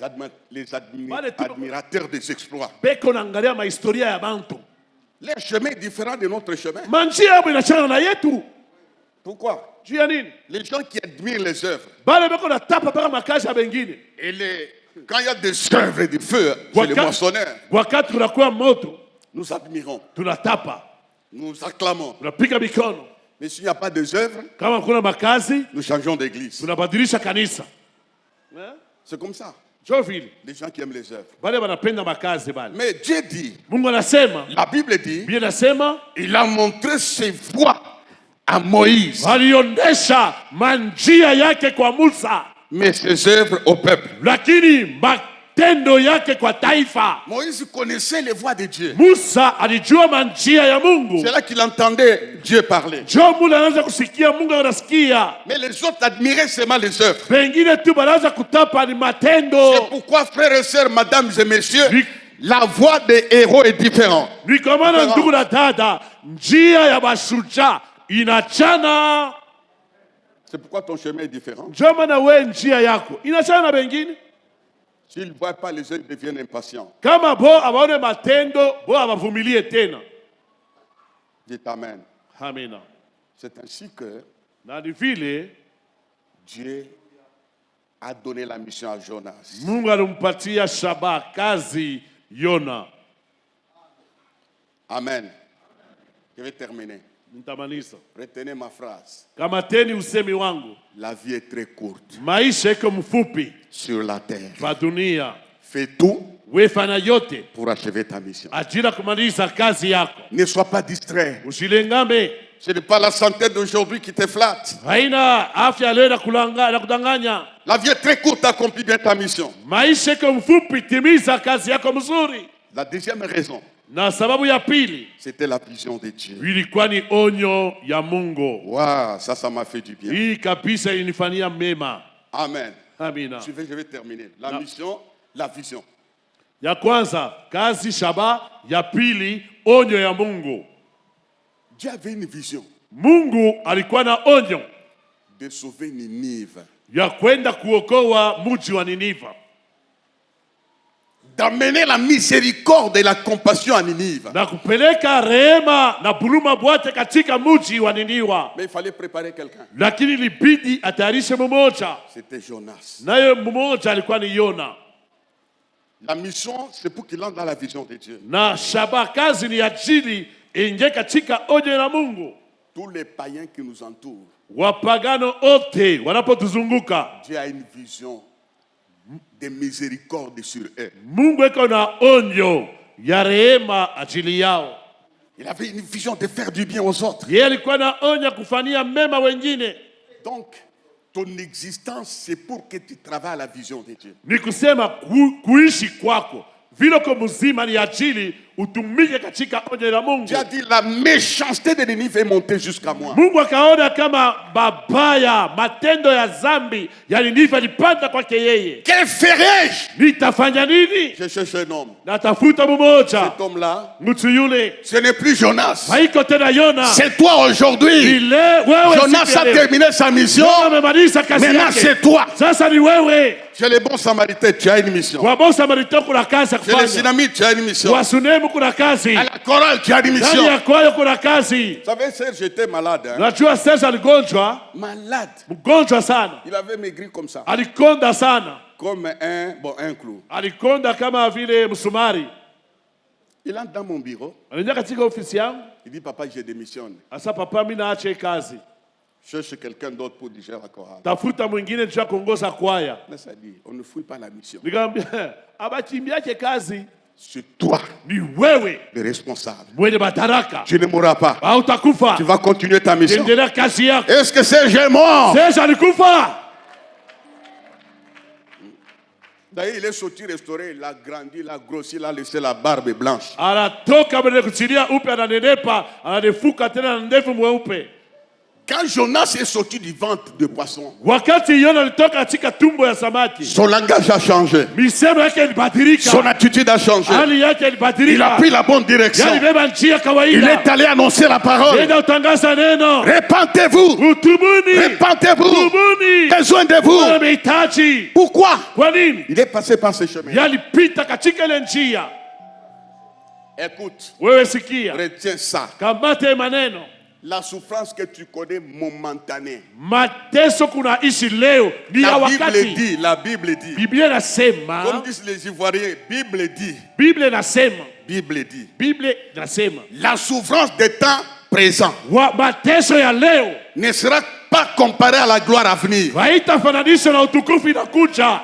admirateurs des exploits. Leur chemin est différent de notre chemin. Pourquoi? Les gens qui admirent les œuvres. Et quand il y a des œuvres de feu, c'est les moissonneurs. Nous admirons. Nous acclamons. Mais s'il n'y a pas de œuvres, nous changeons d'église. C'est comme ça. Les gens qui aiment les œuvres. Mais Dieu dit, la Bible dit, il a montré ses voies à Moïse, mais ses œuvres au peuple. Moïse connaissait les voies de Dieu. C'est là qu'il entendait Dieu parler. Mais les autres admiraient seulement les œuvres. C'est pourquoi, frères et sœurs, mesdames et messieurs, la voie des héros est différente. C'est pourquoi ton chemin est différent. S'ils ne voient pas, les autres deviennent impatients. Dites Amen. C'est ainsi que Dieu a donné la mission à Jonas. Amen. Je vais terminer. Retenez ma phrase. La vie est très courte sur la terre. Fais tout wefanya yote pour achever ta mission. ajira kumaliza kazi yako. Ne sois pas distrait. Usilengame. Ce n'est pas la santé d'aujourd'hui qui te flatte. Haina afya leo na kudanganya. La vie est très courte, accomplis bien ta mission. Maisha yako mfupi, timiza kazi yako mzuri. La deuxième raison, na sababu ya pili, c'était la vision de Dieu. ilikuwa ni onyo ya Mungu. Wow, ça m'a fait du bien. Hii kabisa ilinifanyia mema. Amen. Amina. Je vais terminer. La mission, la vision. Ya kwanza, kazi shaba. Ya pili, onyo ya Mungu. Dieu avait une vision. Mungu alikuwa na onyo de sauver Ninive. Ya kwenda kuokoa mji wa Niniva. D'amener la miséricorde et la compassion à Ninive. Na kupeleka rehema na buluma bwate katika mji wa Niniva. Mais il fallait préparer quelqu'un. Lakini ilibidi atayarishe mmoja. C'était Jonas. Naye mmoja alikuwa ni Yona. La mission, c'est pour qu'il entre dans la vision de Dieu. Na shaba kazi ni ajili ingie katika onyo la Mungu. Tous les païens qui nous entourent. Wapagano ote wanapotuzunguka. Dieu a une vision de miséricorde sur eux. Mungu eko na onyo ya rehema ajili yao. Il avait une vision de faire du bien aux autres. Yeye alikuwa na onyo kufanyia mema wengine. Donc, ton existence, c'est pour que tu travailles à la vision de Dieu. Ni kusema kuishi kwako vile kwa mzima ni ajili utumike katika onyo la Mungu. Dieu a dit la méchanceté de Ninive est montée jusqu'à moi. Mungu akaona kama babaya matendo ya zambi ya Ninive yalipanda kwake yeye. Que ferai-je? Nitafanya nini? Je cherche un homme. Natafuta mmoja. Cet homme-là, mtu yule, ce n'est plus Jonas. haiko tena Yona. C'est toi aujourd'hui. Jonas a terminé sa mission. Maintenant c'est toi. Sasa ni wewe. Chez les bons samaritains, tu as une mission. Kwa bons samaritains kuna kazi ya kufanya. Chez les synamites, tu as une mission. Kwa sunemu kuna kazi. À la chorale, tu as une mission. Ndani ya kwaya kuna kazi. Vous savez, Serge, j'étais malade. Najua Serge aligonjwa. Malade. Mgonjwa sana. Il avait maigri comme ça. Alikonda sana. Comme un clou. Alikonda kama vile msumari. Il entre dans mon bureau. Anaingia katika ofisi yangu. Il dit, papa, je démissionne. Asa papa, mimi naacha kazi. Cherche quelqu'un d'autre pour diriger la chorale. Tafuta mwingine njoo kuongoza kwaya. Mais ça dit, on ne fouille pas la mission. Nikamwambia, abachimbiache kazi. C'est toi ni wewe le responsable. Mwenye madaraka. Tu ne mourras pas. Hautakufa. Tu vas continuer ta mission. Endelea kazi yako. Est-ce que Serge est mort? Serge alikufa. D'ailleurs, il est sorti restauré, il a grandi, il a grossi, il a laissé la barbe blanche. Anatoka mbele kuchilia upe ananenepa, ananefuka tena na ndefu mweupe. Quand Jonas est sorti du ventre de poisson, wakati Yona alitoka katika tumbo ya samaki, son langage a changé. Misemo yake ilibadilika. Son attitude a changé. Hali yake ilibadilika. Il a pris la bonne direction. Alibeba njia kawaida. Il est allé annoncer la parole. Nenda utangaza neno. Repentez-vous. Utubuni. Repentez-vous. Utubuni. Besoin de vous. Wanamehitaji. Pourquoi? Kwa nini? Il est passé par ce chemin. Yalipita katika ile njia. Écoute. Wewe sikia. Retiens ça. Kamate maneno. La souffrance que tu connais momentanée. Mateso kuna ishi leo ni ya wakati. La Bible dit. Biblia inasema. Comme disent les Ivoiriens, Bible dit. Biblia inasema. Bible dit. Biblia inasema. La souffrance des temps présents. Mateso ya leo ne sera pas comparée à la gloire à venir. Haitafananishwa na utukufu inakuja.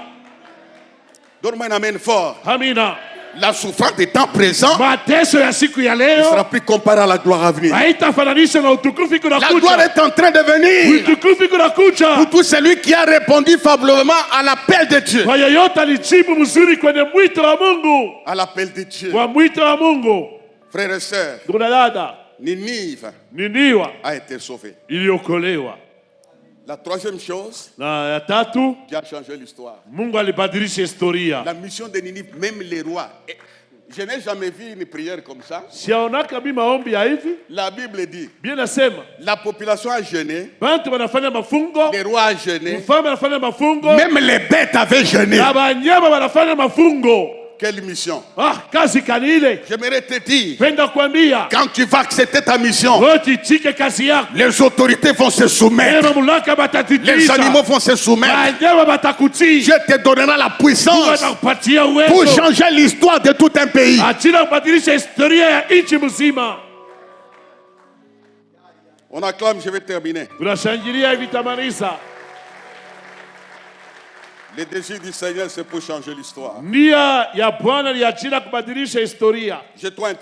Donne-moi un amen fort. Amina. La souffrance des temps présents mateso ya siku ya leo ne sera plus comparée à la gloire à venir. Haitafananishwa na utukufu inakuja. La gloire est en train de venir. Utukufu inakuja. Pour tout celui qui a répondu favorablement à l'appel de Dieu. Kwa yeyote alijibu mzuri kwenye mwito wa Mungu. À l'appel de Dieu. Kwa mwito wa Mungu. Frères et sœurs. Ndugu na dada. Ninive a été sauvé. Iliokolewa. La troisième chose, na ya tatu, Dieu a changé l'histoire. Mungu alibadilisha historia. La mission de Ninive, même les rois. Je n'ai jamais vu une prière comme ça. Siaonaka mimi maombi ya hivi. La Bible dit. Bien nasema. La population a jeûné. Bantu wanafanya mafungo. Les rois ont jeûné. Mfalme anafanya mafungo. Même les bêtes avaient jeûné. Na wanyama wanafanya mafungo. Quelle mission? Kazi kanile. J'aimerais te dire. Penda kuambia. Quand tu vas accepter ta mission, kazi yako. Les autorités vont se soumettre. Les animaux vont se soumettre. Dieu te donnera la puissance pour changer l'histoire de tout un pays. On acclame, je vais terminer. Le désir du Seigneur, c'est pour changer l'histoire. Nia ya Bwana ni ajili ya kubadilisha historia. J'ai trouvé un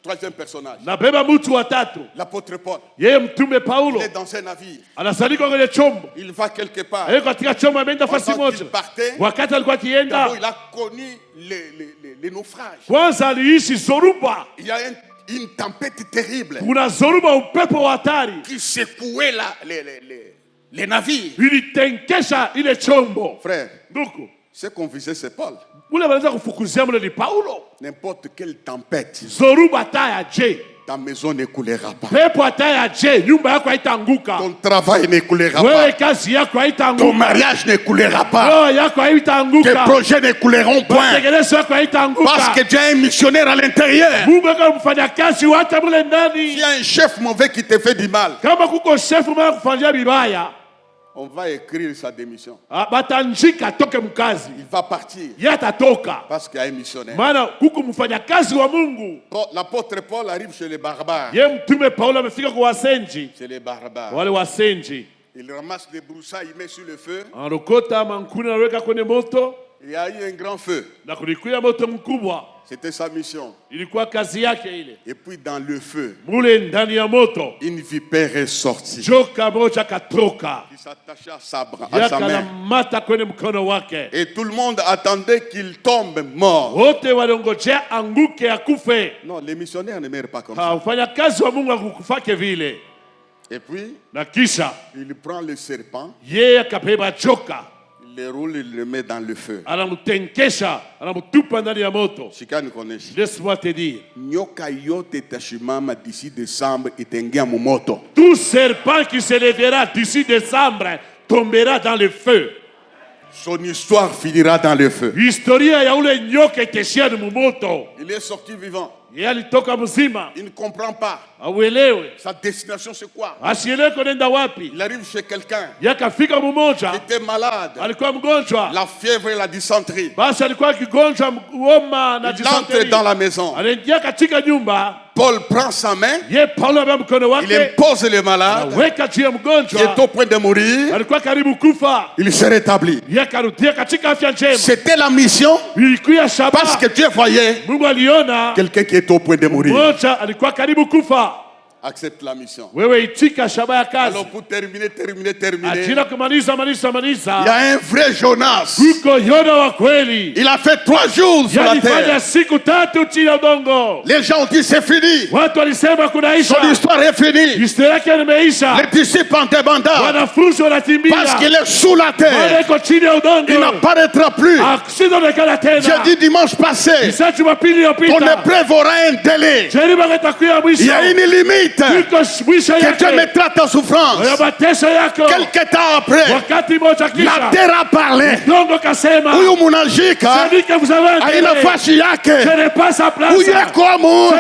troisième personnage. Nabeba mtu wa tatu. L'apôtre Paul. Yeye mtume Paulo. Il est dans un navire. Anasaliko kwenye chombo. Il va quelque part. Yeye katika chombo ameenda fasi moja. Wakati alikuwa akienda, il a connu les naufrages. Kwanza aliishi zoruba. Il y a une tempête terrible. Kuna zoruba, upepo wa hatari. Qui secouait les navires. Ilitenkesha ile chombo. Frère. Ndugu. Ce qu'on visait, c'est Paul. N'importe quelle tempête, ta maison ne coulera pas. Ton travail ne coulera pas. Ton mariage ne coulera pas. Tes projets ne couleront point. Parce que Dieu est un missionnaire à l'intérieur. S'il y a un chef mauvais qui te fait du mal, on va écrire sa démission. Il va partir. Parce qu'il y a un missionnaire. L'apôtre Paul arrive chez les barbares. C'est les barbares. Il ramasse des broussailles, il met sur le feu. Il y a eu un grand feu. C'était sa mission. Et puis dans le feu, une vipère est sortie. Il s'attacha à sa main. Et tout le monde attendait qu'il tombe mort. Non, les missionnaires ne meurent pas comme ça. Et puis, il prend le serpent. Il le roule, il le met dans le feu. Laisse-moi te dire. Tout serpent qui se lèvera d'ici décembre tombera dans le feu. Son histoire finira dans le feu. Il est sorti vivant. Il ne comprend pas. Sa destination c'est quoi? Il arrive chez quelqu'un. Il était malade. La fièvre et la dysenterie. Il entre dans la maison. Paul prend sa main. Il impose le malade qui est au point de mourir. Il se rétablit. C'était la mission parce que Dieu voyait quelqu'un qui est au point de mourir. Accepte la mission. Alors pour terminer. Il y a un vrai Jonas. Il a fait 3 jours sur la terre. Les gens ont dit c'est fini. Son histoire est finie. Les disciples en demandant parce qu'il est sous la terre. Il n'apparaîtra plus. J'ai dit dimanche passé, ton épreuve aura un délai. Il y a une limite que Dieu mettra ta souffrance. Quelque temps après, la terre a parlé. Huyu munajika haina nafasi yake. Huyu komu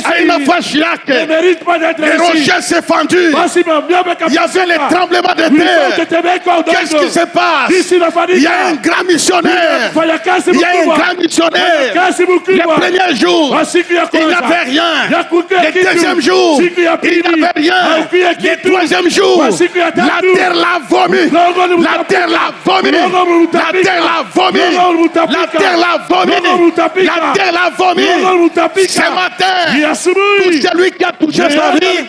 haina nafasi yake. Les rochers s'est fendu. Il y avait les tremblements de terre. Qu'est-ce qui se passe? Il y a un grand missionnaire. Le premier jour, il n'avait rien. Le deuxième jour, il n'avait rien. Le troisième jour, la terre l'a vomi. La terre l'a vomi. La terre l'a vomi. La terre l'a vomi. La terre l'a vomi. Ce matin, tout celui qui a touché sa vie, il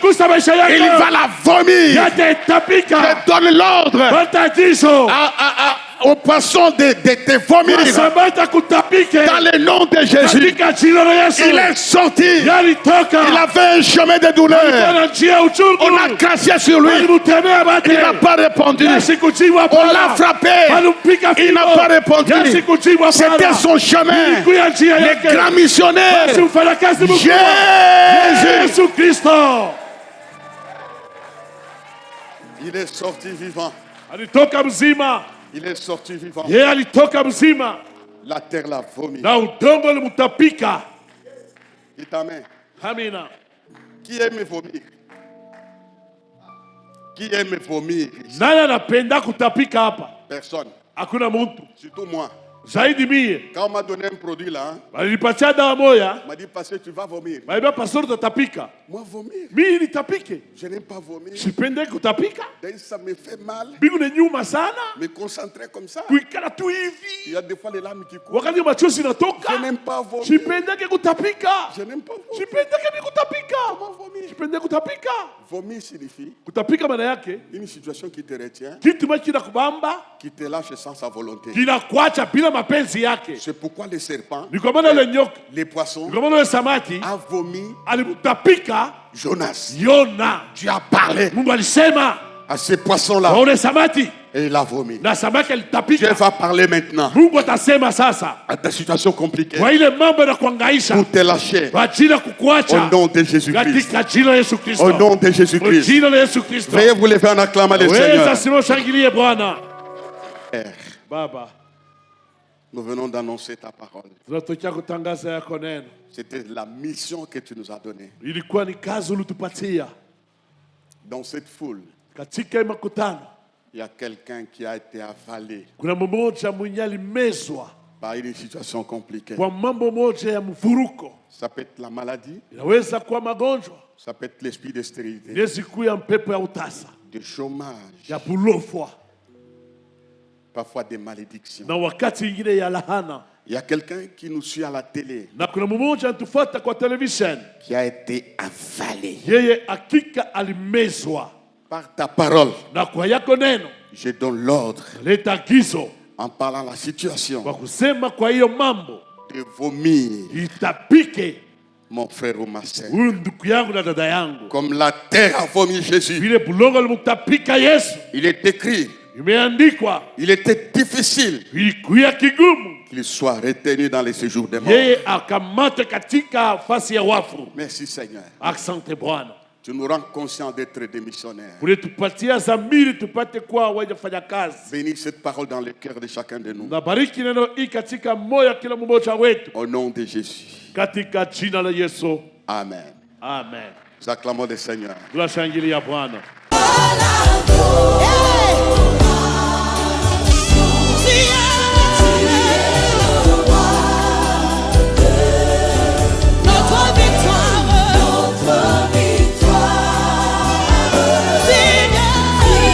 va la vomir. Je donne l'ordre aux poissons de te vomir dans le nom de Jésus. Il est sorti. Il avait un chemin de douleur. On a craché sur lui. Il n'a pas répondu. On l'a frappé. Il n'a pas répondu. C'était son chemin. Le grand missionnaire Jésus. Il est sorti vivant. Il est sorti vivant. La terre l'a vomi. Dites amen. Amina. Qui aime vomir? Qui aime vomir? Nani anapenda kutapika hapa? Personne. Hakuna mtu. Surtout moi. zaidi mie. Quand on m'a donné un produit là, Walinipatia dawa moya. on m'a dit pasteur tu vas vomir. Baibia pastor utatapika. Moi vomir. Mimi nitapike. Je n'aime pas vomir. Sipende kutapika. Ça me fait mal. Bingu ni nyuma sana. Me concentrer comme ça. Kuikala tu hivi. Il y a des fois les larmes qui coulent. Wakati machozi yanatoka. Je n'aime pas vomir. Sipende kutapika. Je n'aime pas vomir. Sipende kutapika. Comment vomir? Sipende kutapika. Vomir signifie kutapika maana yake une situation qui te retient, kitu machi kubamba, qui te lâche sans sa volonté. Kinakuacha bila mapenzi yake. C'est pourquoi les serpents, les poissons, le samaki a vomi alimutapika Jonas. Yona. Tu as parlé Mungu alisema à ces poissons-là. Et il a vomi. Dieu va parler maintenant à ta situation compliquée pour te lâcher au nom de Jésus-Christ. Au nom de Jésus-Christ. Veuillez vous lever en acclamant le Seigneur. Baba, nous venons d'annoncer ta parole. C'était la mission que tu nous as donnée. Dans cette foule, il y a quelqu'un qui a été avalé par une situation compliquée. Ça peut être la maladie, ça peut être l'esprit de stérilité, de chômage, parfois des malédictions. Il y a quelqu'un qui nous suit à la télé, qui a été avalé par ta parole. Je donne l'ordre en parlant de la situation de vomir mon frère ou ma soeur. Comme la terre a vomi Jésus. Il est écrit, il était difficile qu'il soit retenu dans les séjours des morts. Merci Seigneur. Tu nous rends conscients d'être des missionnaires. Bénis cette parole dans le cœur de chacun de nous. Au nom de Jésus. Amen. Amen. Nous acclamons le Seigneur.